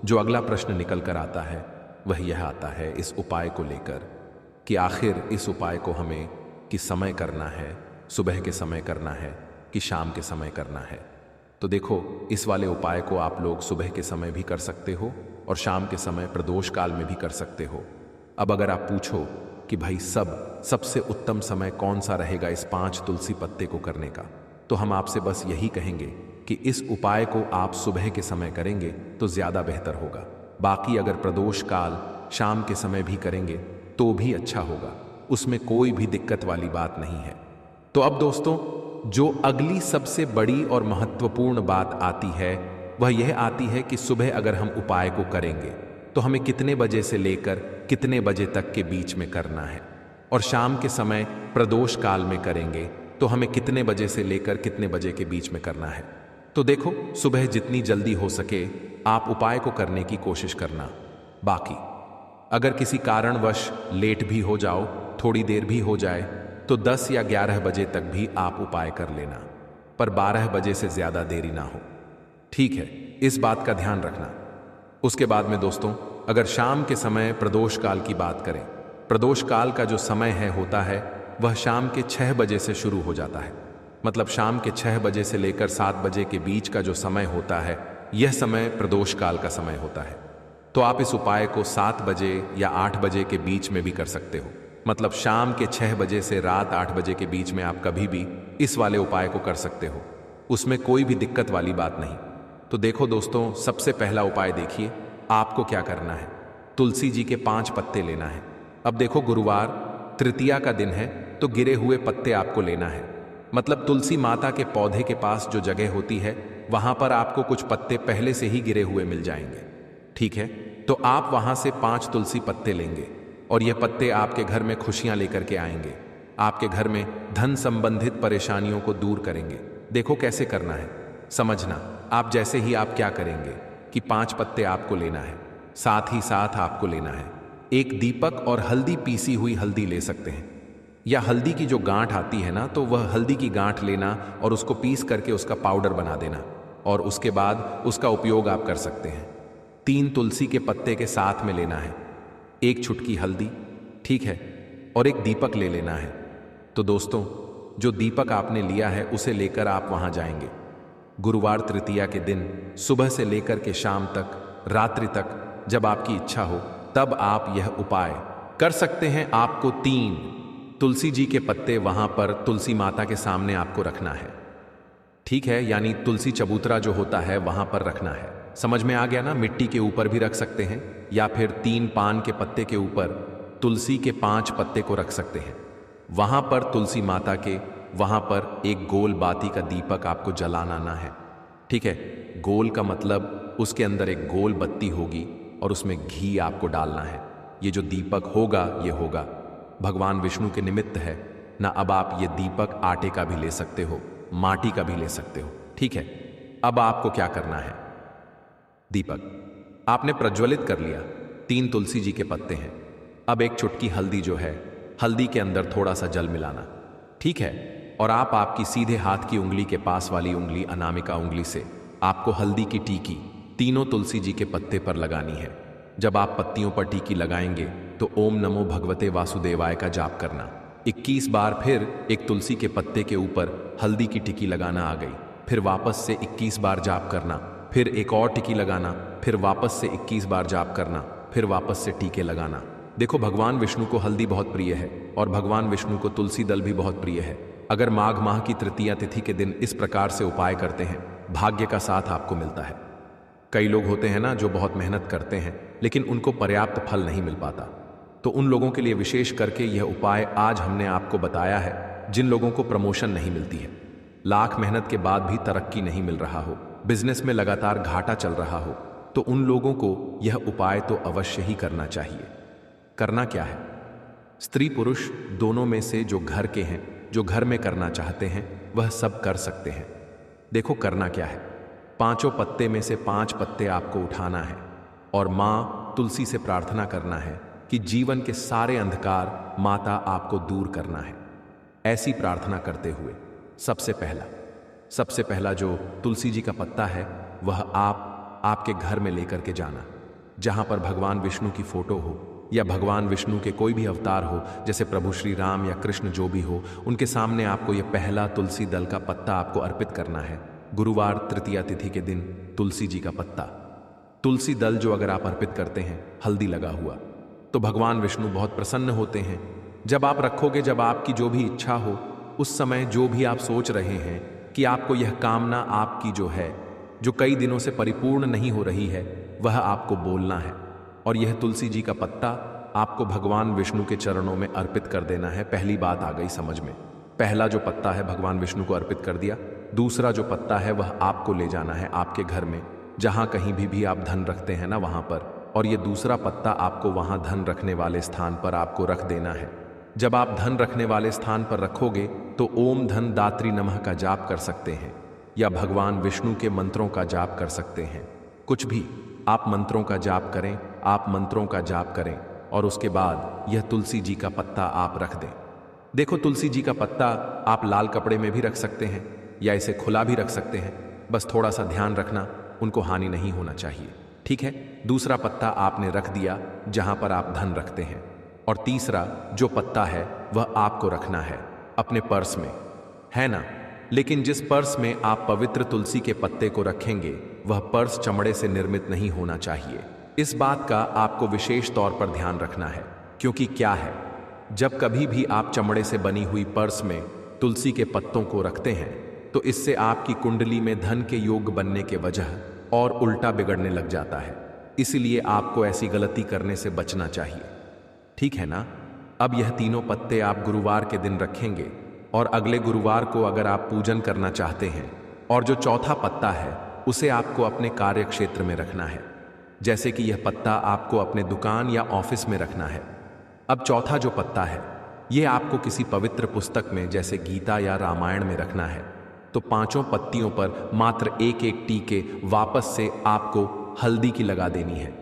जो अगला प्रश्न निकल कर आता है वह यह आता है इस उपाय को लेकर कि आखिर इस उपाय को हमें किस समय करना है, सुबह के समय करना है कि शाम के समय करना है। तो देखो, इस वाले उपाय को आप लोग सुबह के समय भी कर सकते हो और शाम के समय प्रदोष काल में भी कर सकते हो। अब अगर आप पूछो कि भाई सबसे उत्तम समय कौन सा रहेगा इस 5 तुलसी पत्ते को करने का, तो हम आपसे बस यही कहेंगे कि इस उपाय को आप सुबह के समय करेंगे तो ज्यादा बेहतर होगा। बाकी अगर प्रदोष काल शाम के समय भी करेंगे तो भी अच्छा होगा, उसमें कोई भी दिक्कत वाली बात नहीं है। तो अब दोस्तों जो अगली सबसे बड़ी और महत्वपूर्ण बात आती है वह यह आती है कि सुबह अगर हम उपाय को करेंगे तो हमें कितने बजे से लेकर कितने बजे तक के बीच में करना है, और शाम के समय प्रदोष काल में करेंगे तो हमें कितने बजे से लेकर कितने बजे के बीच में करना है। तो देखो, सुबह जितनी जल्दी हो सके आप उपाय को करने की कोशिश करना। बाकी अगर किसी कारणवश लेट भी हो जाओ, थोड़ी देर भी हो जाए, तो 10 या 11 बजे तक भी आप उपाय कर लेना, पर 12 बजे से ज्यादा देरी ना हो, ठीक है? इस बात का ध्यान रखना। उसके बाद में दोस्तों अगर शाम के समय प्रदोष काल की बात करें, प्रदोष काल का जो समय होता है वह शाम के 6 बजे से शुरू हो जाता है। मतलब शाम के 6 बजे से लेकर 7 बजे के बीच का जो समय होता है यह समय प्रदोष काल का समय होता है। तो आप इस उपाय को 7 बजे या 8 बजे के बीच में भी कर सकते हो। मतलब शाम के 6 बजे से रात 8 बजे के बीच में आप कभी भी इस वाले उपाय को कर सकते हो, उसमें कोई भी दिक्कत वाली बात नहीं। तो देखो दोस्तों, सबसे पहला उपाय देखिए, आपको क्या करना है। तुलसी जी के 5 पत्ते लेना है। अब देखो, गुरुवार तृतीया का दिन है तो गिरे हुए पत्ते आपको लेना है। मतलब तुलसी माता के पौधे के पास जो जगह होती है वहां पर आपको कुछ पत्ते पहले से ही गिरे हुए मिल जाएंगे, ठीक है? तो आप वहां से 5 तुलसी पत्ते लेंगे और ये पत्ते आपके घर में खुशियां लेकर के आएंगे, आपके घर में धन संबंधित परेशानियों को दूर करेंगे। देखो कैसे करना है, समझना। आप जैसे ही आप क्या करेंगे कि 5 पत्ते आपको लेना है, साथ ही साथ आपको लेना है एक दीपक और हल्दी, पीसी हुई हल्दी ले सकते हैं। या हल्दी की जो गांठ आती है ना, तो वह हल्दी की गांठ लेना और उसको पीस करके उसका पाउडर बना देना, और उसके बाद उसका उपयोग आप कर सकते हैं। 3 तुलसी के पत्ते के साथ में लेना है, 1 चुटकी हल्दी, ठीक है, और एक दीपक ले लेना है। तो दोस्तों, जो दीपक आपने लिया है उसे लेकर आप वहां जाएंगे। गुरुवार तृतीया के दिन सुबह से लेकर के शाम तक, रात्रि तक, जब आपकी इच्छा हो तब आप यह उपाय कर सकते हैं। आपको 3 तुलसी जी के पत्ते वहां पर तुलसी माता के सामने आपको रखना है, ठीक है, यानी तुलसी चबूतरा जो होता है वहां पर रखना है। समझ में आ गया ना? मिट्टी के ऊपर भी रख सकते हैं या फिर 3 पान के पत्ते के ऊपर तुलसी के 5 पत्ते को रख सकते हैं। वहां पर तुलसी माता के वहां पर एक गोल बाती का दीपक आपको जलाना है, ठीक है। गोल का मतलब उसके अंदर एक गोल बत्ती होगी और उसमें घी आपको डालना है। ये जो दीपक होगा ये होगा भगवान विष्णु के निमित्त है ना। अब आप ये दीपक आटे का भी ले सकते हो, माटी का भी ले सकते हो, ठीक है। अब आपको क्या करना है, दीपक आपने प्रज्वलित कर लिया, 3 तुलसी जी के पत्ते हैं। अब एक चुटकी हल्दी जो है, हल्दी के अंदर थोड़ा सा जल मिलाना, ठीक है, और आप आपकी सीधे हाथ की उंगली के पास वाली उंगली अनामिका उंगली से आपको हल्दी की टीकी तीनों तुलसी जी के पत्ते पर लगानी है। जब आप पत्तियों पर टीकी लगाएंगे तो ओम नमो भगवते वासुदेवाय का जाप करना 21 बार, फिर एक तुलसी के पत्ते के ऊपर हल्दी की टिक्की लगाना आ गई, फिर वापस से 21 बार जाप करना, फिर एक और टिक्की लगाना, फिर वापस से 21 बार जाप करना, फिर वापस से टीके लगाना। देखो, भगवान विष्णु को हल्दी बहुत प्रिय है और भगवान विष्णु को तुलसी दल भी बहुत प्रिय है। अगर माघ माह की तृतीया तिथि के दिन इस प्रकार से उपाय करते हैं, भाग्य का साथ आपको मिलता है। कई लोग होते हैं ना जो बहुत मेहनत करते हैं लेकिन उनको पर्याप्त फल नहीं मिल पाता, तो उन लोगों के लिए विशेष करके यह उपाय आज हमने आपको बताया है। जिन लोगों को प्रमोशन नहीं मिलती है, लाख मेहनत के बाद भी तरक्की नहीं मिल रहा हो, बिजनेस में लगातार घाटा चल रहा हो, तो उन लोगों को यह उपाय तो अवश्य ही करना चाहिए। करना क्या है, स्त्री पुरुष दोनों में से जो घर के हैं, जो घर में करना चाहते हैं, वह सब कर सकते हैं। देखो करना क्या है, 5 पत्ते में से 5 पत्ते आपको उठाना है और माँ तुलसी से प्रार्थना करना है कि जीवन के सारे अंधकार माता आपको दूर करना है। ऐसी प्रार्थना करते हुए सबसे पहला जो तुलसी जी का पत्ता है वह आपके घर में लेकर के जाना, जहां पर भगवान विष्णु की फोटो हो या भगवान विष्णु के कोई भी अवतार हो, जैसे प्रभु श्री राम या कृष्ण जो भी हो, उनके सामने आपको यह पहला तुलसी दल का पत्ता आपको अर्पित करना है। गुरुवार तृतीया तिथि के दिन तुलसी जी का पत्ता, तुलसी दल जो अगर आप अर्पित करते हैं हल्दी लगा हुआ, तो भगवान विष्णु बहुत प्रसन्न होते हैं। जब आप रखोगे, जब आपकी जो भी इच्छा हो, उस समय जो भी आप सोच रहे हैं कि आपको यह कामना आपकी जो है, जो कई दिनों से परिपूर्ण नहीं हो रही है, वह आपको बोलना है और यह तुलसी जी का पत्ता आपको भगवान विष्णु के चरणों में अर्पित कर देना है। पहली बात आ गई समझ में, पहला जो पत्ता है भगवान विष्णु को अर्पित कर दिया। दूसरा जो पत्ता है वह आपको ले जाना है आपके घर में, जहां कहीं भी आप धन रखते हैं ना वहां पर, और ये दूसरा पत्ता आपको वहां धन रखने वाले स्थान पर आपको रख देना है। जब आप धन रखने वाले स्थान पर रखोगे तो ओम धन दात्री नमः का जाप कर सकते हैं या भगवान विष्णु के मंत्रों का जाप कर सकते हैं। कुछ भी आप मंत्रों का जाप करें, आप मंत्रों का जाप करें और उसके बाद यह तुलसी जी का पत्ता आप रख दें। देखो, तुलसी जी का पत्ता आप लाल कपड़े में भी रख सकते हैं या इसे खुला भी रख सकते हैं, बस थोड़ा सा ध्यान रखना, उनको हानि नहीं होना चाहिए, ठीक है। दूसरा पत्ता आपने रख दिया जहां पर आप धन रखते हैं, और तीसरा जो पत्ता है वह आपको रखना है अपने पर्स में, है ना। लेकिन जिस पर्स में आप पवित्र तुलसी के पत्ते को रखेंगे वह पर्स चमड़े से निर्मित नहीं होना चाहिए। इस बात का आपको विशेष तौर पर ध्यान रखना है, क्योंकि क्या है, जब कभी भी आप चमड़े से बनी हुई पर्स में तुलसी के पत्तों को रखते हैं तो इससे आपकी कुंडली में धन के योग बनने के वजह और उल्टा बिगड़ने लग जाता है। इसलिए आपको ऐसी गलती करने से बचना चाहिए, ठीक है ना। अब यह तीनों पत्ते आप गुरुवार के दिन रखेंगे और अगले गुरुवार को अगर आप पूजन करना चाहते हैं, और जो चौथा पत्ता है उसे आपको अपने कार्य क्षेत्र में रखना है, जैसे कि यह पत्ता आपको अपने दुकान या ऑफिस में रखना है। अब चौथा जो पत्ता है यह आपको किसी पवित्र पुस्तक में जैसे गीता या रामायण में रखना है। तो 5 पत्तियों पर मात्र एक एक टीके वापस से आपको हल्दी की लगा देनी है,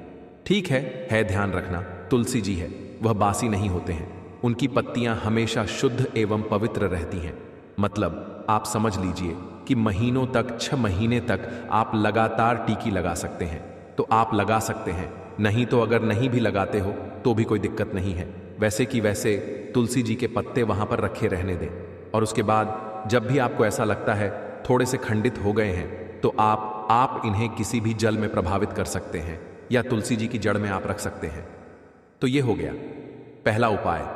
ठीक है। ध्यान रखना, तुलसी जी है वह बासी नहीं होते हैं, उनकी पत्तियां हमेशा शुद्ध एवं पवित्र रहती हैं। मतलब आप समझ लीजिए कि महीनों तक, 6 महीने तक आप लगातार टिकी लगा सकते हैं। तो आप लगा सकते हैं, नहीं तो अगर नहीं भी लगाते हो तो भी कोई दिक्कत नहीं है। वैसे कि वैसे तुलसी जी के पत्ते वहां पर रखे रहने दें, और उसके बाद जब भी आपको ऐसा लगता है थोड़े से खंडित हो गए हैं, तो आप इन्हें किसी भी जल में प्रभावित कर सकते हैं या तुलसी जी की जड़ में आप रख सकते हैं। तो ये हो गया पहला उपाय,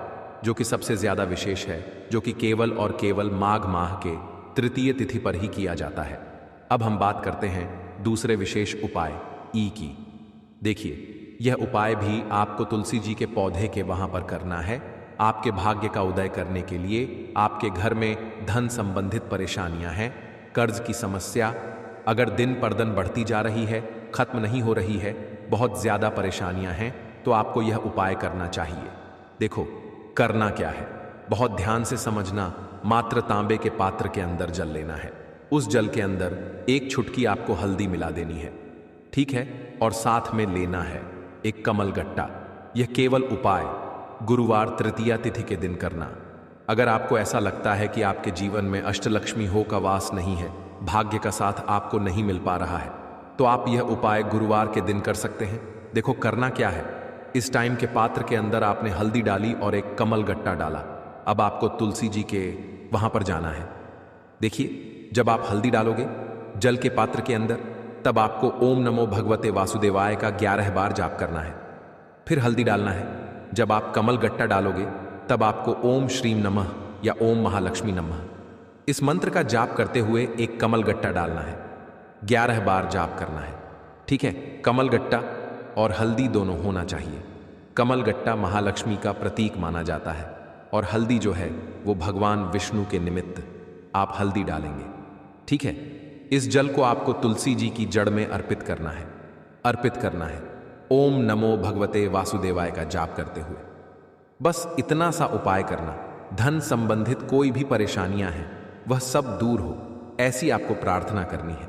जो कि सबसे ज्यादा विशेष है, जो कि केवल और केवल माघ माह के तृतीय तिथि पर ही किया जाता है। अब हम बात करते हैं दूसरे विशेष उपाय ई की। देखिए, यह उपाय भी आपको तुलसी जी के पौधे के वहां पर करना है। आपके भाग्य का उदय करने के लिए, आपके घर में धन संबंधित परेशानियां हैं, कर्ज की समस्या अगर दिन पर दिन बढ़ती जा रही है, खत्म नहीं हो रही है, बहुत ज्यादा परेशानियां हैं, तो आपको यह उपाय करना चाहिए। देखो करना क्या है, बहुत ध्यान से समझना। मात्र तांबे के पात्र के अंदर जल लेना है। उस जल के अंदर एक चुटकी आपको हल्दी मिला देनी है, ठीक है, और साथ में लेना है एक कमल गट्टा। यह केवल उपाय गुरुवार तृतीया तिथि के दिन करना। अगर आपको ऐसा लगता है कि आपके जीवन में अष्टलक्ष्मी हो का वास नहीं है, भाग्य का साथ आपको नहीं मिल पा रहा है, तो आप यह उपाय गुरुवार के दिन कर सकते हैं। देखो करना क्या है, इस टाइम के पात्र के अंदर आपने हल्दी डाली और एक कमल गट्टा डाला। अब आपको तुलसी जी के वहां पर जाना है। देखिए, जब आप हल्दी डालोगे जल के पात्र के अंदर, तब आपको ओम नमो भगवते वासुदेवाय का 11 बार जाप करना है। फिर हल्दी डालना है। जब आप कमल गट्टा डालोगे, तब आपको ओम श्रीम नमः या ओम महालक्ष्मी नमः इस मंत्र का जाप करते हुए एक कमल गट्टा डालना है। 11 बार जाप करना है, ठीक है। कमल गट्टा और हल्दी दोनों होना चाहिए। कमल गट्टा महालक्ष्मी का प्रतीक माना जाता है, और हल्दी जो है वो भगवान विष्णु के निमित्त आप हल्दी डालेंगे, ठीक है। इस जल को आपको तुलसी जी की जड़ में अर्पित करना है। अर्पित करना है ओम नमो भगवते वासुदेवाय का जाप करते हुए। बस इतना सा उपाय करना। धन संबंधित कोई भी परेशानियां हैं वह सब दूर हो, ऐसी आपको प्रार्थना करनी है।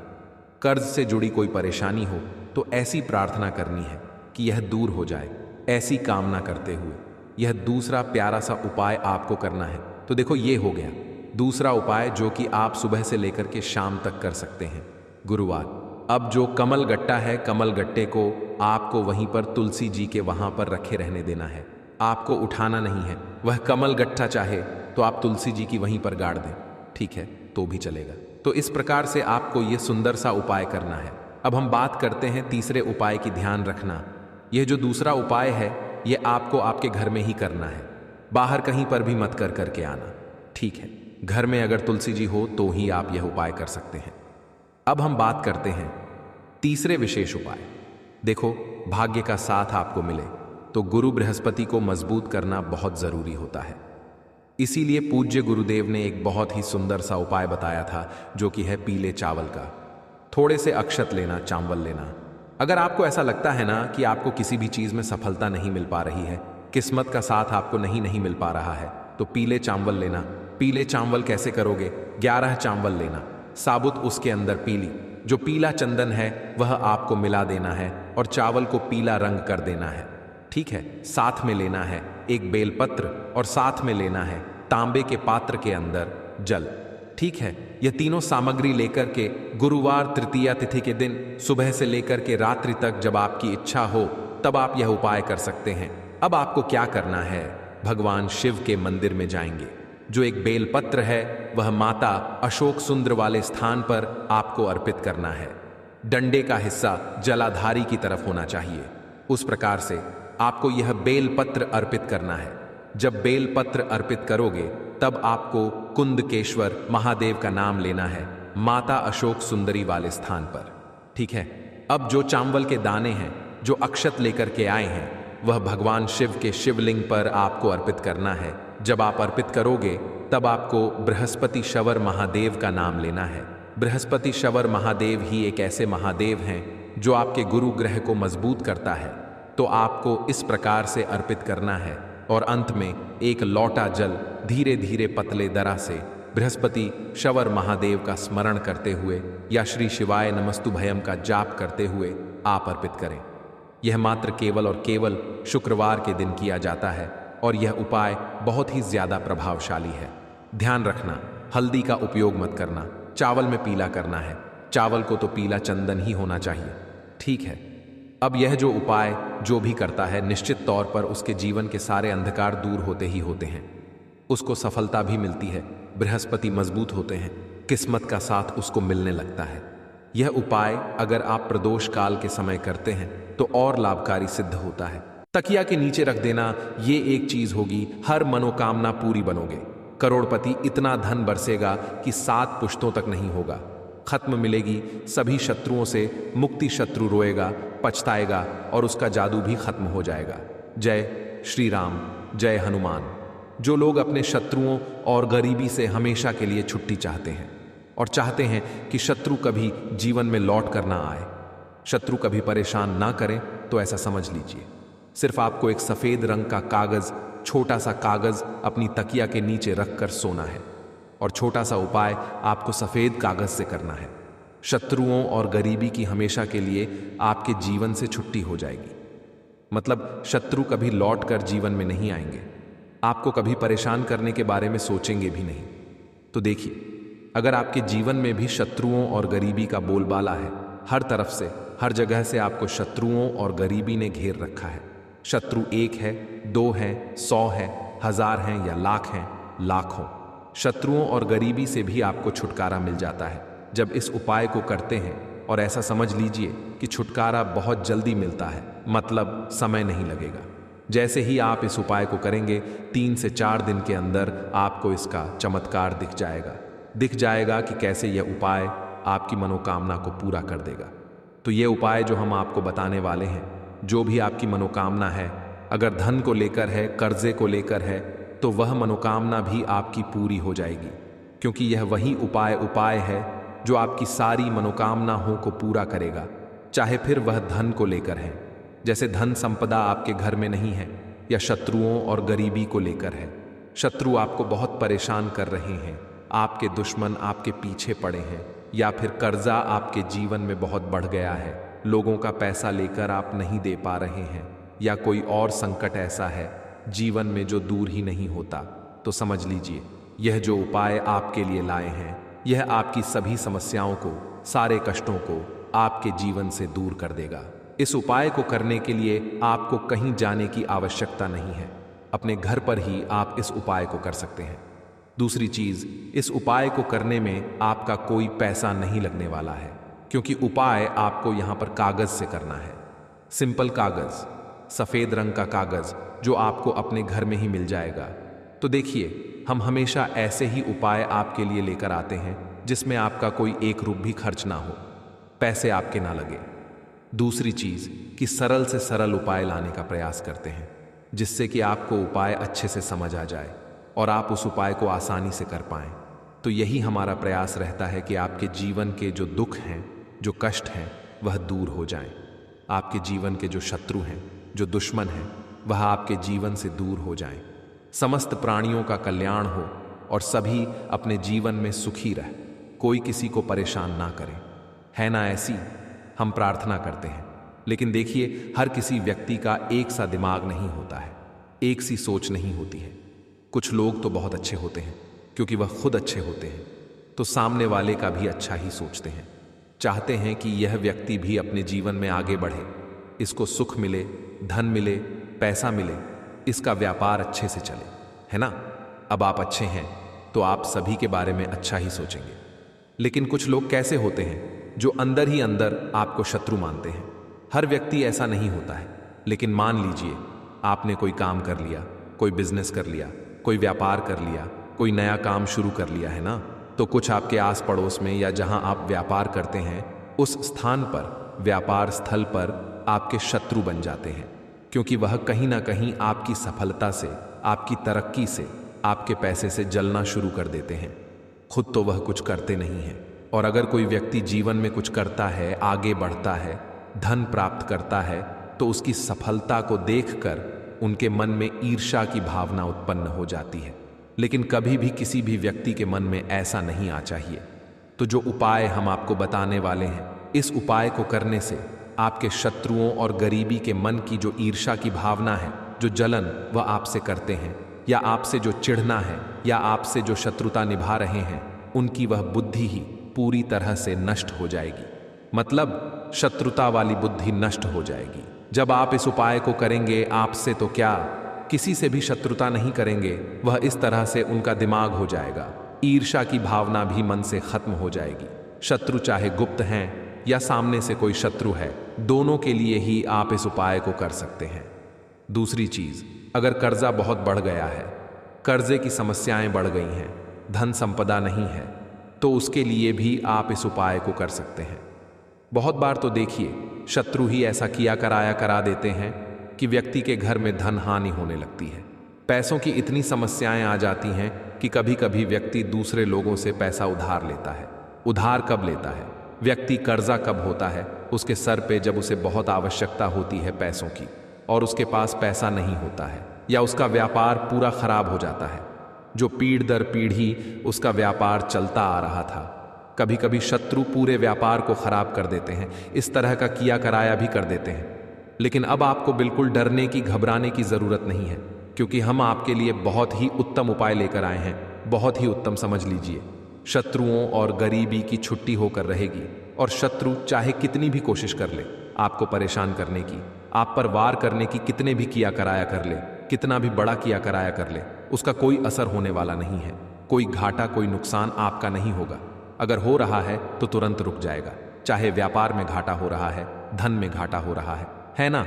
कर्ज से जुड़ी कोई परेशानी हो तो ऐसी प्रार्थना करनी है कि यह दूर हो जाए, ऐसी कामना करते हुए यह दूसरा प्यारा सा उपाय आपको करना है। तो देखो ये हो गया दूसरा उपाय, जो कि आप सुबह से लेकर के शाम तक कर सकते हैं गुरुवार। अब जो कमल गट्टा है, कमल गट्टे को आपको वहीं पर तुलसी जी के वहां पर रखे रहने देना है। आपको उठाना नहीं है। वह कमल गट्टा चाहे तो आप तुलसी जी की वहीं पर गाड़ दें, ठीक है, तो भी चलेगा। तो इस प्रकार से आपको यह सुंदर सा उपाय करना है। अब हम बात करते हैं तीसरे उपाय की। ध्यान रखना, यह जो दूसरा उपाय है यह आपको आपके घर में ही करना है, बाहर कहीं पर भी मत कर करके आना, ठीक है। घर में अगर तुलसी जी हो तो ही आप यह उपाय कर सकते हैं। अब हम बात करते हैं तीसरे विशेष उपाय। देखो, भाग्य का साथ आपको मिले तो गुरु बृहस्पति को मजबूत करना बहुत जरूरी होता है। इसीलिए पूज्य गुरुदेव ने एक बहुत ही सुंदर सा उपाय बताया था, जो कि है पीले चावल का। थोड़े से अक्षत लेना, चावल लेना। अगर आपको ऐसा लगता है ना कि आपको किसी भी चीज में सफलता नहीं मिल पा रही है, किस्मत का साथ आपको नहीं मिल पा रहा है, तो पीले चावल लेना। पीले चावल कैसे करोगे? 11 चावल लेना, साबुत उसके अंदर पीली, जो पीला चंदन है वह आपको मिला देना है और चावल को पीला रंग कर देना है, ठीक है। साथ में लेना है एक बेलपत्र और साथ में लेना है तांबे के पात्र के अंदर जल, ठीक है। यह तीनों सामग्री लेकर के गुरुवार तृतीया तिथि के दिन सुबह से लेकर के रात्रि तक जब आपकी इच्छा हो तब आप यह उपाय कर सकते हैं। अब आपको क्या करना है? भगवान शिव के मंदिर में जाएंगे। जो एक बेलपत्र है वह माता अशोक सुंदर वाले स्थान पर आपको अर्पित करना है। डंडे का हिस्सा जलाधारी की तरफ होना चाहिए। उस प्रकार से आपको यह बेलपत्र अर्पित करना है। जब बेलपत्र अर्पित करोगे तब आपको कुंदकेश्वर महादेव का नाम लेना है, माता अशोक सुंदरी वाले स्थान पर, ठीक है। अब जो चावल के दाने हैं, जो अक्षत लेकर के आए हैं, वह भगवान शिव के शिवलिंग पर आपको अर्पित करना है। जब आप अर्पित करोगे तब आपको बृहस्पति शवर महादेव का नाम लेना है। बृहस्पति शवर महादेव ही एक ऐसे महादेव हैं जो आपके गुरु ग्रह को मजबूत करता है। तो आपको इस प्रकार से अर्पित करना है और अंत में एक लौटा जल धीरे धीरे पतले दरा से बृहस्पति शवर महादेव का स्मरण करते हुए या श्री शिवाय नमस्तुभयम का जाप करते हुए आप अर्पित करें। यह मात्र केवल और केवल शुक्रवार के दिन किया जाता है। और यह उपाय बहुत ही ज्यादा प्रभावशाली है। ध्यान रखना, हल्दी का उपयोग मत करना। चावल में पीला करना है। चावल को तो पीला चंदन ही होना चाहिए। ठीक है। अब यह जो उपाय जो भी करता है, निश्चित तौर पर उसके जीवन के सारे अंधकार दूर होते ही होते हैं। उसको सफलता भी मिलती है, बृहस्पति मजबूत होते हैं, किस्मत का साथ उसको मिलने लगता है। यह उपाय अगर आप प्रदोष काल के समय करते हैं तो और लाभकारी सिद्ध होता है। तकिया के नीचे रख देना, ये एक चीज होगी, हर मनोकामना पूरी बनोगे। करोड़पति, इतना धन बरसेगा कि 7 पुश्तों तक नहीं होगा। खत्म मिलेगी सभी शत्रुओं से मुक्ति। शत्रु रोएगा, पछताएगा और उसका जादू भी खत्म हो जाएगा। जय श्री राम, जय हनुमान। जो लोग अपने शत्रुओं और गरीबी से हमेशा के लिए छुट्टी चाहते हैं और चाहते हैं कि शत्रु कभी जीवन में लौट कर ना आए, शत्रु कभी परेशान ना करें, तो ऐसा समझ लीजिए, सिर्फ आपको एक सफेद रंग का कागज, छोटा सा कागज अपनी तकिया के नीचे रखकर सोना है और छोटा सा उपाय आपको सफेद कागज से करना है। शत्रुओं और गरीबी की हमेशा के लिए आपके जीवन से छुट्टी हो जाएगी। मतलब शत्रु कभी लौट कर जीवन में नहीं आएंगे, आपको कभी परेशान करने के बारे में सोचेंगे भी नहीं। तो देखिए, अगर आपके जीवन में भी शत्रुओं और गरीबी का बोलबाला है, हर तरफ से, हर जगह से आपको शत्रुओं और गरीबी ने घेर रखा है। शत्रु 1 है, 2 है, 100 है, 1000 हैं या लाख हैं, लाखों। शत्रुओं और गरीबी से भी आपको छुटकारा मिल जाता है जब इस उपाय को करते हैं। और ऐसा समझ लीजिए कि छुटकारा बहुत जल्दी मिलता है, मतलब समय नहीं लगेगा। जैसे ही आप इस उपाय को करेंगे, 3 से 4 दिन के अंदर आपको इसका चमत्कार दिख जाएगा कि कैसे यह उपाय आपकी मनोकामना को पूरा कर देगा। तो ये उपाय जो हम आपको बताने वाले हैं, जो भी आपकी मनोकामना है, अगर धन को लेकर है, कर्जे को लेकर है, तो वह मनोकामना भी आपकी पूरी हो जाएगी, क्योंकि यह वही उपाय है जो आपकी सारी मनोकामनाओं को पूरा करेगा। चाहे फिर वह धन को लेकर है, जैसे धन संपदा आपके घर में नहीं है, या शत्रुओं और गरीबी को लेकर है। शत्रु आपको बहुत परेशान कर रहे हैं, आपके दुश्मन आपके पीछे पड़े हैं, या फिर कर्जा आपके जीवन में बहुत बढ़ गया है, लोगों का पैसा लेकर आप नहीं दे पा रहे हैं, या कोई और संकट ऐसा है जीवन में जो दूर ही नहीं होता। तो समझ लीजिए, यह जो उपाय आपके लिए लाए हैं, यह आपकी सभी समस्याओं को, सारे कष्टों को आपके जीवन से दूर कर देगा। इस उपाय को करने के लिए आपको कहीं जाने की आवश्यकता नहीं है, अपने घर पर ही आप इस उपाय को कर सकते हैं। दूसरी चीज, इस उपाय को करने में आपका कोई पैसा नहीं लगने वाला है, क्योंकि उपाय आपको यहां पर कागज से करना है। सिंपल कागज, सफेद रंग का कागज, जो आपको अपने घर में ही मिल जाएगा। तो देखिए, हम हमेशा ऐसे ही उपाय आपके लिए लेकर आते हैं जिसमें आपका कोई 1 रुपया भी खर्च ना हो, पैसे आपके ना लगे। दूसरी चीज कि सरल से सरल उपाय लाने का प्रयास करते हैं, जिससे कि आपको उपाय अच्छे से समझ आ जाए और आप उस उपाय को आसानी से कर पाएं। तो यही हमारा प्रयास रहता है कि आपके जीवन के जो दुख हैं, जो कष्ट हैं, वह दूर हो जाएं। आपके जीवन के जो शत्रु हैं, जो दुश्मन हैं, वह आपके जीवन से दूर हो जाएं। समस्त प्राणियों का कल्याण हो और सभी अपने जीवन में सुखी रह, कोई किसी को परेशान ना करे, है ना? ऐसी हम प्रार्थना करते हैं। लेकिन देखिए, हर किसी व्यक्ति का एक सा दिमाग नहीं होता है, एक सी सोच नहीं होती है। कुछ लोग तो बहुत अच्छे होते हैं क्योंकि वह खुद अच्छे होते हैं, तो सामने वाले का भी अच्छा ही सोचते हैं, चाहते हैं कि यह व्यक्ति भी अपने जीवन में आगे बढ़े, इसको सुख मिले, धन मिले, पैसा मिले, इसका व्यापार अच्छे से चले, है ना? अब आप अच्छे हैं तो आप सभी के बारे में अच्छा ही सोचेंगे। लेकिन कुछ लोग कैसे होते हैं जो अंदर ही अंदर आपको शत्रु मानते हैं। हर व्यक्ति ऐसा नहीं होता है, लेकिन मान लीजिए आपने कोई काम कर लिया, कोई बिजनेस कर लिया, कोई व्यापार कर लिया, कोई नया काम शुरू कर लिया, है ना? तो कुछ आपके आस पड़ोस में या जहां आप व्यापार करते हैं, उस स्थान पर, व्यापार स्थल पर आपके शत्रु बन जाते हैं, क्योंकि वह कहीं ना कहीं आपकी सफलता से, आपकी तरक्की से, आपके पैसे से जलना शुरू कर देते हैं। खुद तो वह कुछ करते नहीं हैं। और अगर कोई व्यक्ति जीवन में कुछ करता है, आगे बढ़ता है, धन प्राप्त करता है, तो उसकी सफलता को देखकर उनके मन में ईर्ष्या की भावना उत्पन्न हो जाती है। लेकिन कभी भी किसी भी व्यक्ति के मन में ऐसा नहीं आ चाहिए। तो जो उपाय हम आपको बताने वाले हैं, इस उपाय को करने से आपके शत्रुओं और गरीबी के मन की जो ईर्ष्या की भावना है, जो जलन वह आपसे करते हैं, या आपसे जो चिढ़ना है, या आपसे जो शत्रुता निभा रहे हैं, उनकी वह बुद्धि ही पूरी तरह से नष्ट हो जाएगी। मतलब शत्रुता वाली बुद्धि नष्ट हो जाएगी। जब आप इस उपाय को करेंगे, आपसे तो क्या किसी से भी शत्रुता नहीं करेंगे, वह इस तरह से उनका दिमाग हो जाएगा। ईर्ष्या की भावना भी मन से खत्म हो जाएगी। शत्रु चाहे गुप्त हैं या सामने से कोई शत्रु है, दोनों के लिए ही आप इस उपाय को कर सकते हैं। दूसरी चीज, अगर कर्जा बहुत बढ़ गया है, कर्जे की समस्याएं बढ़ गई हैं, धन संपदा नहीं है, तो उसके लिए भी आप इस उपाय को कर सकते हैं। बहुत बार तो देखिए, शत्रु ही ऐसा किया कराया करा देते हैं कि व्यक्ति के घर में धन हानि होने लगती है। पैसों की इतनी समस्याएं आ जाती हैं कि कभी कभी व्यक्ति दूसरे लोगों से पैसा उधार लेता है। उधार कब लेता है, व्यक्ति कर्जा कब होता है, उसके सर पे जब उसे बहुत आवश्यकता होती है पैसों की और उसके पास पैसा नहीं होता है, या उसका व्यापार पूरा खराब हो जाता है, जो पीढ़ी दर पीढ़ी उसका व्यापार चलता आ रहा था। कभी कभी शत्रु पूरे व्यापार को खराब कर देते हैं, इस तरह का किया कराया भी कर देते हैं। लेकिन अब आपको बिल्कुल डरने की, घबराने की जरूरत नहीं है, क्योंकि हम आपके लिए बहुत ही उत्तम उपाय लेकर आए हैं। बहुत ही उत्तम, समझ लीजिए। शत्रुओं और गरीबी की छुट्टी होकर रहेगी, और शत्रु चाहे कितनी भी कोशिश कर ले आपको परेशान करने की, आप पर वार करने की, कितने भी किया कराया कर ले, कितना भी बड़ा किया कराया कर ले, उसका कोई असर होने वाला नहीं है। कोई घाटा, कोई नुकसान आपका नहीं होगा। अगर हो रहा है तो तुरंत रुक जाएगा। चाहे व्यापार में घाटा हो रहा है, धन में घाटा हो रहा है ना?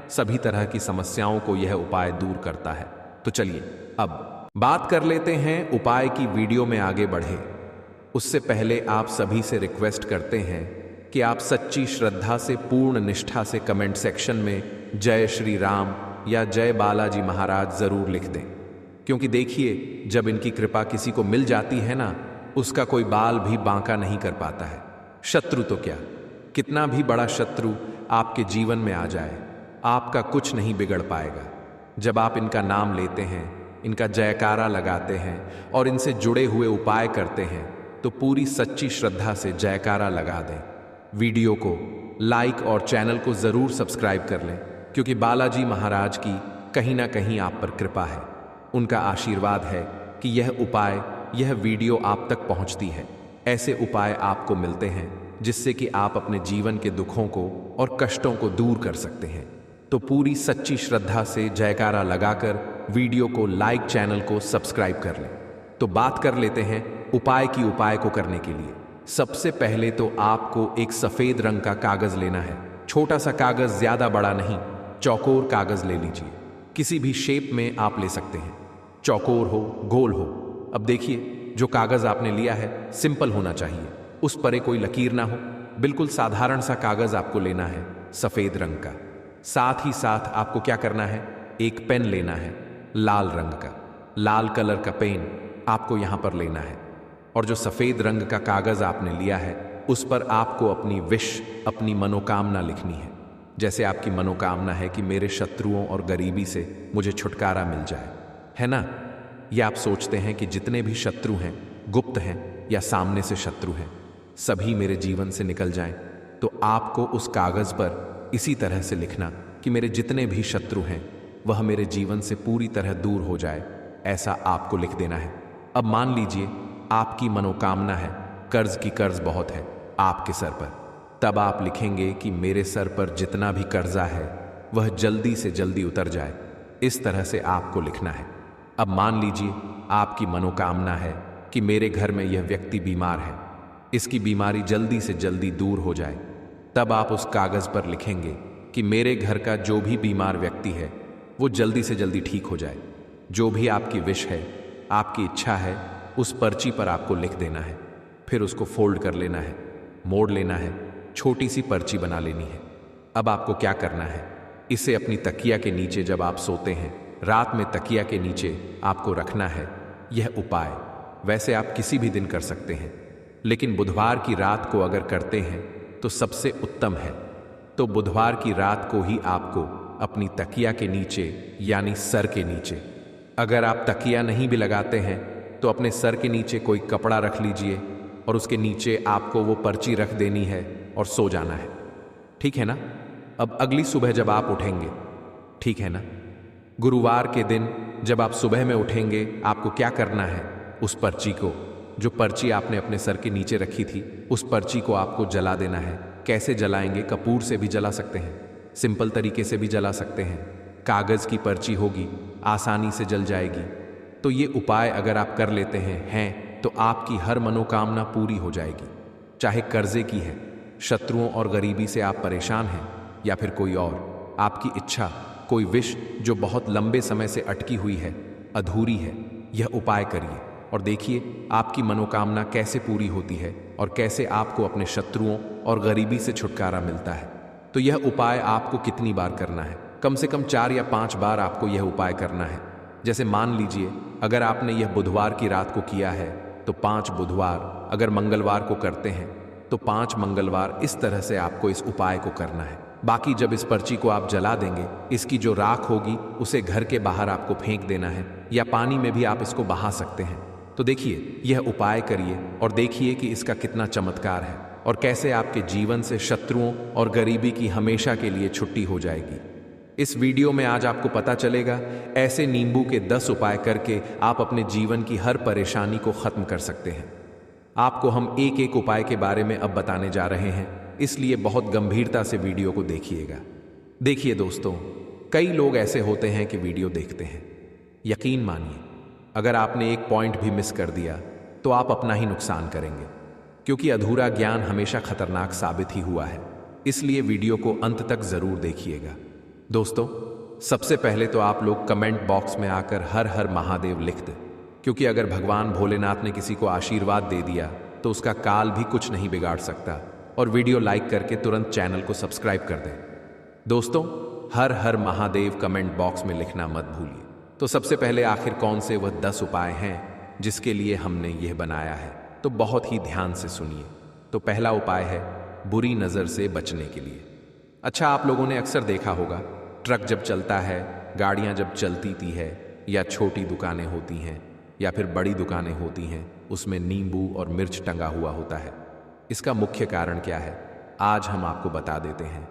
सभी तरह की समस्याओं को यह उपाय दूर करता है। तो चलिए अब बात कर लेते हैं उपाय की। वीडियो में आगे बढ़े उससे पहले आप सभी से रिक्वेस्ट करते हैं कि आप सच्ची श्रद्धा से, पूर्ण निष्ठा से कमेंट सेक्शन में जय श्री राम या जय बालाजी महाराज जरूर लिख दें। क्योंकि देखिए, जब इनकी कृपा किसी को मिल जाती है ना, उसका कोई बाल भी बांका नहीं कर पाता है। शत्रु तो क्या, कितना भी बड़ा शत्रु आपके जीवन में आ जाए, आपका कुछ नहीं बिगड़ पाएगा। जब आप इनका नाम लेते हैं, इनका जयकारा लगाते हैं और इनसे जुड़े हुए उपाय करते हैं, तो पूरी सच्ची श्रद्धा से जयकारा लगा दें। वीडियो को लाइक और चैनल को जरूर सब्सक्राइब कर लें, क्योंकि बालाजी महाराज की कहीं ना कहीं आप पर कृपा है। उनका आशीर्वाद है कि यह उपाय, यह वीडियो आप तक पहुंचती है। ऐसे उपाय आपको मिलते हैं जिससे कि आप अपने जीवन के दुखों को और कष्टों को दूर कर सकते हैं। तो पूरी सच्ची श्रद्धा से जयकारा लगाकर वीडियो को लाइक, चैनल को सब्सक्राइब कर लें। तो बात कर लेते हैं उपाय की। उपाय को करने के लिए सबसे पहले तो आपको एक सफेद रंग का कागज लेना है। छोटा सा कागज, ज्यादा बड़ा नहीं, चौकोर कागज ले लीजिए। किसी भी शेप में आप ले सकते हैं, चौकोर हो, गोल हो। अब देखिए, जो कागज आपने लिया है सिंपल होना चाहिए, उस पर कोई लकीर ना हो। बिल्कुल साधारण सा कागज आपको लेना है, सफेद रंग का। साथ ही साथ आपको क्या करना है, एक पेन लेना है, लाल रंग का, लाल कलर का पेन आपको यहां पर लेना है। और जो सफेद रंग का कागज आपने लिया है, उस पर आपको अपनी विश, अपनी मनोकामना लिखनी है। जैसे आपकी मनोकामना है कि मेरे शत्रुओं और गरीबी से मुझे छुटकारा मिल जाए, है ना? या आप सोचते हैं कि जितने भी शत्रु हैं, गुप्त हैं या सामने से शत्रु हैं, सभी मेरे जीवन से निकल जाएं। तो आपको उस कागज पर इसी तरह से लिखना कि मेरे जितने भी शत्रु हैं वह मेरे जीवन से पूरी तरह दूर हो जाए, ऐसा आपको लिख देना है। अब मान लीजिए आपकी मनोकामना है, कर्ज की कर्ज बहुत है आपके सर पर, तब आप लिखेंगे कि मेरे सर पर जितना भी कर्जा है वह जल्दी से जल्दी उतर जाए। इस तरह से आपको लिखना है। अब मान लीजिए आपकी मनोकामना है कि मेरे घर में यह व्यक्ति बीमार है, इसकी बीमारी जल्दी से जल्दी दूर हो जाए। तब आप उस कागज पर लिखेंगे कि मेरे घर का जो भी बीमार व्यक्ति है वो जल्दी से जल्दी ठीक हो जाए। जो भी आपकी विश है, आपकी इच्छा है, उस पर्ची पर आपको लिख देना है। फिर उसको फोल्ड कर लेना है, मोड़ लेना है, छोटी सी पर्ची बना लेनी है। अब आपको क्या करना है, इसे अपनी तकिया के नीचे, जब आप सोते हैं रात में, तकिया के नीचे आपको रखना है यह उपाय। वैसे आप किसी भी दिन कर सकते हैं, लेकिन बुधवार की रात को अगर करते हैं तो सबसे उत्तम है। तो बुधवार की रात को ही आपको अपनी तकिया के नीचे, यानी सर के नीचे, अगर आप तकिया नहीं भी लगाते हैं तो अपने सर के नीचे कोई कपड़ा रख लीजिए और उसके नीचे आपको वो पर्ची रख देनी है और सो जाना है। ठीक है ना? अब अगली सुबह जब आप उठेंगे, ठीक है ना, गुरुवार के दिन जब आप सुबह में उठेंगे, आपको क्या करना है? उस पर्ची को, जो पर्ची आपने अपने सर के नीचे रखी थी, उस पर्ची को आपको जला देना है। कैसे जलाएंगे? कपूर से भी जला सकते हैं, सिंपल तरीके से भी जला सकते हैं। कागज़ की पर्ची होगी, आसानी से जल जाएगी। तो ये उपाय अगर आप कर लेते हैं तो आपकी हर मनोकामना पूरी हो जाएगी। चाहे कर्जे की है, शत्रुओं और गरीबी से आप परेशान हैं, या फिर कोई और आपकी इच्छा, कोई विश जो बहुत लंबे समय से अटकी हुई है, अधूरी है, यह उपाय करिए और देखिए आपकी मनोकामना कैसे पूरी होती है और कैसे आपको अपने शत्रुओं और गरीबी से छुटकारा मिलता है। तो यह उपाय आपको कितनी बार करना है? कम से कम 4 या 5 बार आपको यह उपाय करना है। जैसे मान लीजिए अगर आपने यह बुधवार की रात को किया है तो 5 बुधवार, अगर मंगलवार को करते हैं तो 5 मंगलवार, इस तरह से आपको इस उपाय को करना है। बाकी जब इस पर्ची को आप जला देंगे, इसकी जो राख होगी उसे घर के बाहर आपको फेंक देना है, या पानी में भी आप इसको बहा सकते हैं। तो देखिए यह उपाय करिए और देखिए कि इसका कितना चमत्कार है और कैसे आपके जीवन से शत्रुओं और गरीबी की हमेशा के लिए छुट्टी हो जाएगी। इस वीडियो में आज आपको पता चलेगा ऐसे नींबू के 10 उपाय करके आप अपने जीवन की हर परेशानी को खत्म कर सकते हैं। आपको हम एक एक उपाय के बारे में अब बताने जा रहे हैं, इसलिए बहुत गंभीरता से वीडियो को देखिएगा। देखिए दोस्तों, कई लोग ऐसे होते हैं कि वीडियो देखते हैं, यकीन मानिए अगर आपने एक पॉइंट भी मिस कर दिया तो आप अपना ही नुकसान करेंगे, क्योंकि अधूरा ज्ञान हमेशा खतरनाक साबित ही हुआ है। इसलिए वीडियो को अंत तक जरूर देखिएगा। दोस्तों, सबसे पहले तो आप लोग कमेंट बॉक्स में आकर हर हर महादेव लिख दें, क्योंकि अगर भगवान भोलेनाथ ने किसी को आशीर्वाद दे दिया तो उसका काल भी कुछ नहीं बिगाड़ सकता। और वीडियो लाइक करके तुरंत चैनल को सब्सक्राइब कर दें। दोस्तों, हर हर महादेव कमेंट बॉक्स में लिखना मत भूलिए। तो सबसे पहले आखिर कौन से वह 10 उपाय हैं जिसके लिए हमने यह बनाया है, तो बहुत ही ध्यान से सुनिए। तो पहला उपाय है बुरी नज़र से बचने के लिए। अच्छा, आप लोगों ने अक्सर देखा होगा, ट्रक जब चलता है, गाड़ियां जब चलती है, या छोटी दुकानें होती हैं या फिर बड़ी दुकानें होती हैं, उसमें नींबू और मिर्च टंगा हुआ होता है। इसका मुख्य कारण क्या है, आज हम आपको बता देते हैं।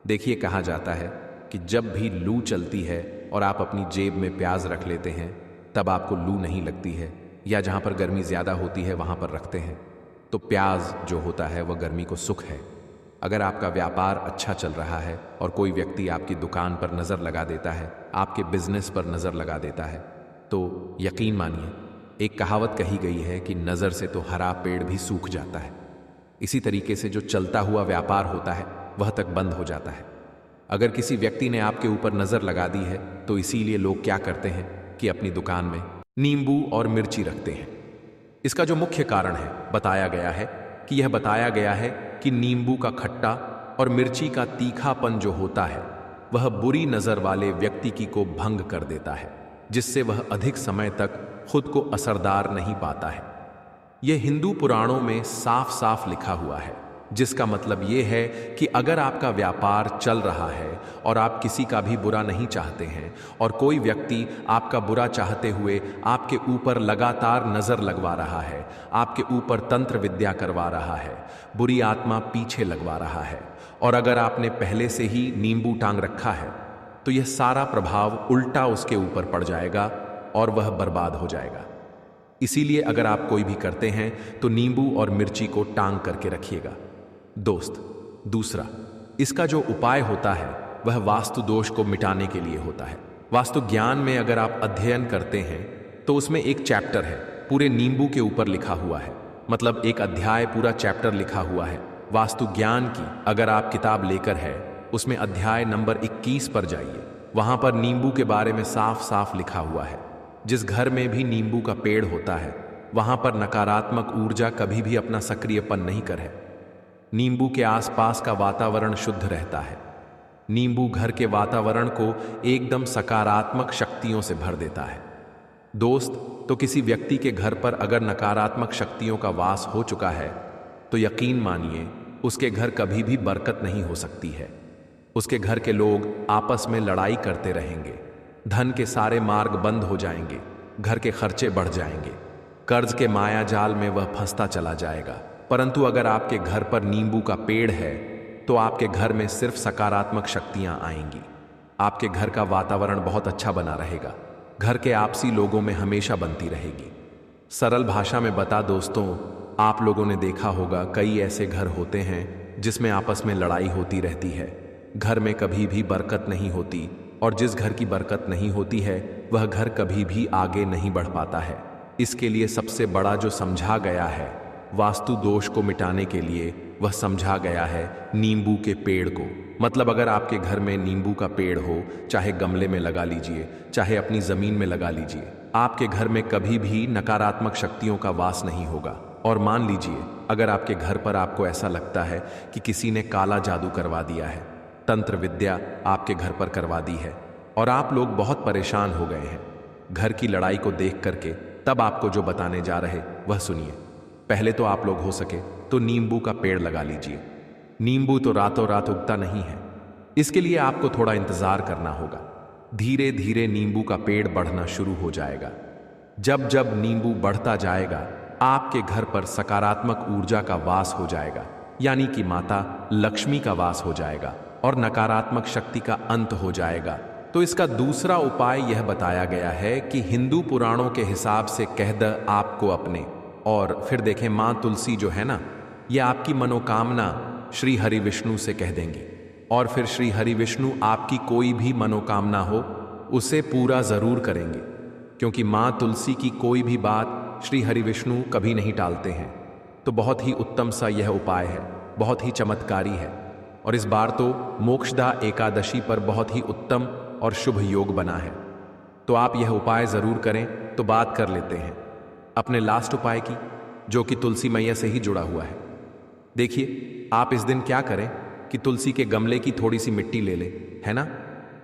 देखिए, कहा जाता है कि जब भी लू चलती है और आप अपनी जेब में प्याज रख लेते हैं तब आपको लू नहीं लगती है, या जहाँ पर गर्मी ज़्यादा होती है वहाँ पर रखते हैं। तो प्याज जो होता है वह गर्मी को सुख है। अगर आपका व्यापार अच्छा चल रहा है और कोई व्यक्ति आपकी दुकान पर नज़र लगा देता है, आपके बिजनेस पर नज़र लगा देता है, तो यकीन मानिए, एक कहावत कही गई है कि नज़र से तो हरा पेड़ भी सूख जाता है। इसी तरीके से जो चलता हुआ व्यापार होता है वह तक बंद हो जाता है। अगर किसी व्यक्ति ने आपके ऊपर नज़र लगा दी है तो इसीलिए लोग क्या करते हैं कि अपनी दुकान में नींबू और मिर्ची रखते हैं। इसका जो मुख्य कारण है, बताया गया है कि नींबू का खट्टा और मिर्ची का तीखापन जो होता है वह बुरी नज़र वाले व्यक्ति की को भंग कर देता है, जिससे वह अधिक समय तक खुद को असरदार नहीं पाता है। यह हिंदू पुराणों में साफ साफ लिखा हुआ है, जिसका मतलब यह है कि अगर आपका व्यापार चल रहा है और आप किसी का भी बुरा नहीं चाहते हैं और कोई व्यक्ति आपका बुरा चाहते हुए आपके ऊपर लगातार नज़र लगवा रहा है, आपके ऊपर तंत्र विद्या करवा रहा है, बुरी आत्मा पीछे लगवा रहा है, और अगर आपने पहले से ही नींबू टांग रखा है तो यह सारा प्रभाव उल्टा उसके ऊपर पड़ जाएगा और वह बर्बाद हो जाएगा। इसीलिए अगर आप कोई भी करते हैं तो नींबू और मिर्ची को टांग करके रखिएगा। दोस्त, दूसरा, इसका जो उपाय होता है वह वास्तु दोष को मिटाने के लिए होता है। वास्तु ज्ञान में अगर आप अध्ययन करते हैं तो उसमें एक चैप्टर है पूरे नींबू के ऊपर लिखा हुआ है, मतलब एक अध्याय पूरा चैप्टर लिखा हुआ है वास्तु ज्ञान की। अगर आप किताब लेकर है, उसमें अध्याय नंबर 21 पर जाइए, वहां पर नींबू के बारे में साफ साफ लिखा हुआ है। जिस घर में भी नींबू का पेड़ होता है वहां पर नकारात्मक ऊर्जा कभी भी अपना सक्रियपन नहीं करे। नींबू के आसपास का वातावरण शुद्ध रहता है। नींबू घर के वातावरण को एकदम सकारात्मक शक्तियों से भर देता है। दोस्त, तो किसी व्यक्ति के घर पर अगर नकारात्मक शक्तियों का वास हो चुका है तो यकीन मानिए उसके घर कभी भी बरकत नहीं हो सकती है। उसके घर के लोग आपस में लड़ाई करते रहेंगे, धन के सारे मार्ग बंद हो जाएंगे, घर के खर्चे बढ़ जाएंगे, कर्ज के माया जाल में वह फंसता चला जाएगा। परंतु अगर आपके घर पर नींबू का पेड़ है तो आपके घर में सिर्फ सकारात्मक शक्तियां आएंगी। आपके घर का वातावरण बहुत अच्छा बना रहेगा। घर के आपसी लोगों में हमेशा बनती रहेगी। सरल भाषा में बता दोस्तों, आप लोगों ने देखा होगा कई ऐसे घर होते हैं जिसमें आपस में लड़ाई होती रहती है। घर में कभी भी बरकत नहीं होती, और जिस घर की बरकत नहीं होती है वह घर कभी भी आगे नहीं बढ़ पाता है। इसके लिए सबसे बड़ा जो समझा गया है वास्तु दोष को मिटाने के लिए, वह समझा गया है नींबू के पेड़ को। मतलब अगर आपके घर में नींबू का पेड़ हो, चाहे गमले में लगा लीजिए, चाहे अपनी जमीन में लगा लीजिए, आपके घर में कभी भी नकारात्मक शक्तियों का वास नहीं होगा। और मान लीजिए अगर आपके घर पर आपको ऐसा लगता है कि किसी ने काला जादू करवा दिया है, तंत्र विद्या आपके घर पर करवा दी है, और आप लोग बहुत परेशान हो गए हैं घर की लड़ाई को देख करके, तब आपको जो बताने जा रहे वह सुनिए। पहले तो आप लोग हो सके तो नींबू का पेड़ लगा लीजिए। नींबू तो रातों रात उगता नहीं है, इसके लिए आपको थोड़ा इंतजार करना होगा। धीरे धीरे नींबू का पेड़ बढ़ना शुरू हो जाएगा। जब जब नींबू बढ़ता जाएगा, आपके घर पर सकारात्मक ऊर्जा का वास हो जाएगा, यानी कि माता लक्ष्मी का वास हो जाएगा और नकारात्मक शक्ति का अंत हो जाएगा। तो इसका दूसरा उपाय यह बताया गया है कि हिंदू पुराणों के हिसाब से कह द आपको अपने, और फिर देखें माँ तुलसी जो है ना, यह आपकी मनोकामना श्री हरि विष्णु से कह देंगी, और फिर श्री हरि विष्णु आपकी कोई भी मनोकामना हो उसे पूरा जरूर करेंगे, क्योंकि माँ तुलसी की कोई भी बात श्री हरि विष्णु कभी नहीं टालते हैं। तो बहुत ही उत्तम सा यह उपाय है, बहुत ही चमत्कारी है, और इस बार तो मोक्षदा एकादशी पर बहुत ही उत्तम और शुभ योग बना है। तो आप यह उपाय जरूर करें। तो बात कर लेते हैं अपने लास्ट उपाय की, जो कि तुलसी मैया से ही जुड़ा हुआ है। देखिए, आप इस दिन क्या करें कि तुलसी के गमले की थोड़ी सी मिट्टी ले लें, है ना,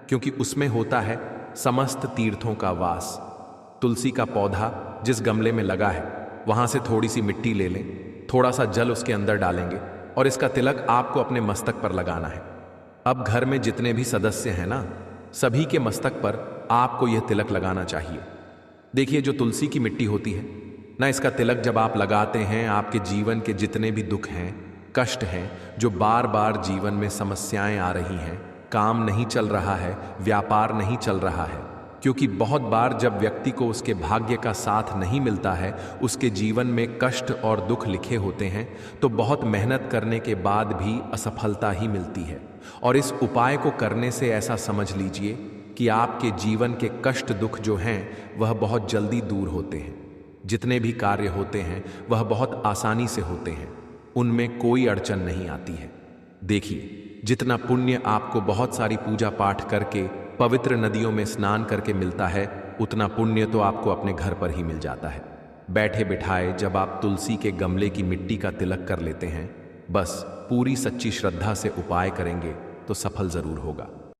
क्योंकि उसमें होता है समस्त तीर्थों का वास। तुलसी का पौधा जिस गमले में लगा है वहां से थोड़ी सी मिट्टी ले लें, थोड़ा सा जल उसके अंदर डालेंगे, और इसका तिलक आपको अपने मस्तक पर लगाना है। अब घर में जितने भी सदस्य हैं ना, सभी के मस्तक पर आपको यह तिलक लगाना चाहिए। देखिए, जो तुलसी की मिट्टी होती है ना, इसका तिलक जब आप लगाते हैं, आपके जीवन के जितने भी दुख हैं, कष्ट हैं, जो बार बार जीवन में समस्याएं आ रही हैं, काम नहीं चल रहा है, व्यापार नहीं चल रहा है, क्योंकि बहुत बार जब व्यक्ति को उसके भाग्य का साथ नहीं मिलता है, उसके जीवन में कष्ट और दुख लिखे होते हैं, तो बहुत मेहनत करने के बाद भी असफलता ही मिलती है। और इस उपाय को करने से ऐसा समझ लीजिए कि आपके जीवन के कष्ट दुख जो हैं वह बहुत जल्दी दूर होते हैं। जितने भी कार्य होते हैं वह बहुत आसानी से होते हैं, उनमें कोई अड़चन नहीं आती है। देखिए, जितना पुण्य आपको बहुत सारी पूजा पाठ करके, पवित्र नदियों में स्नान करके मिलता है, उतना पुण्य तो आपको अपने घर पर ही मिल जाता है। बैठे बिठाए जब आप तुलसी के गमले की मिट्टी का तिलक कर लेते हैं, बस पूरी सच्ची श्रद्धा से उपाय करेंगे तो सफल जरूर होगा।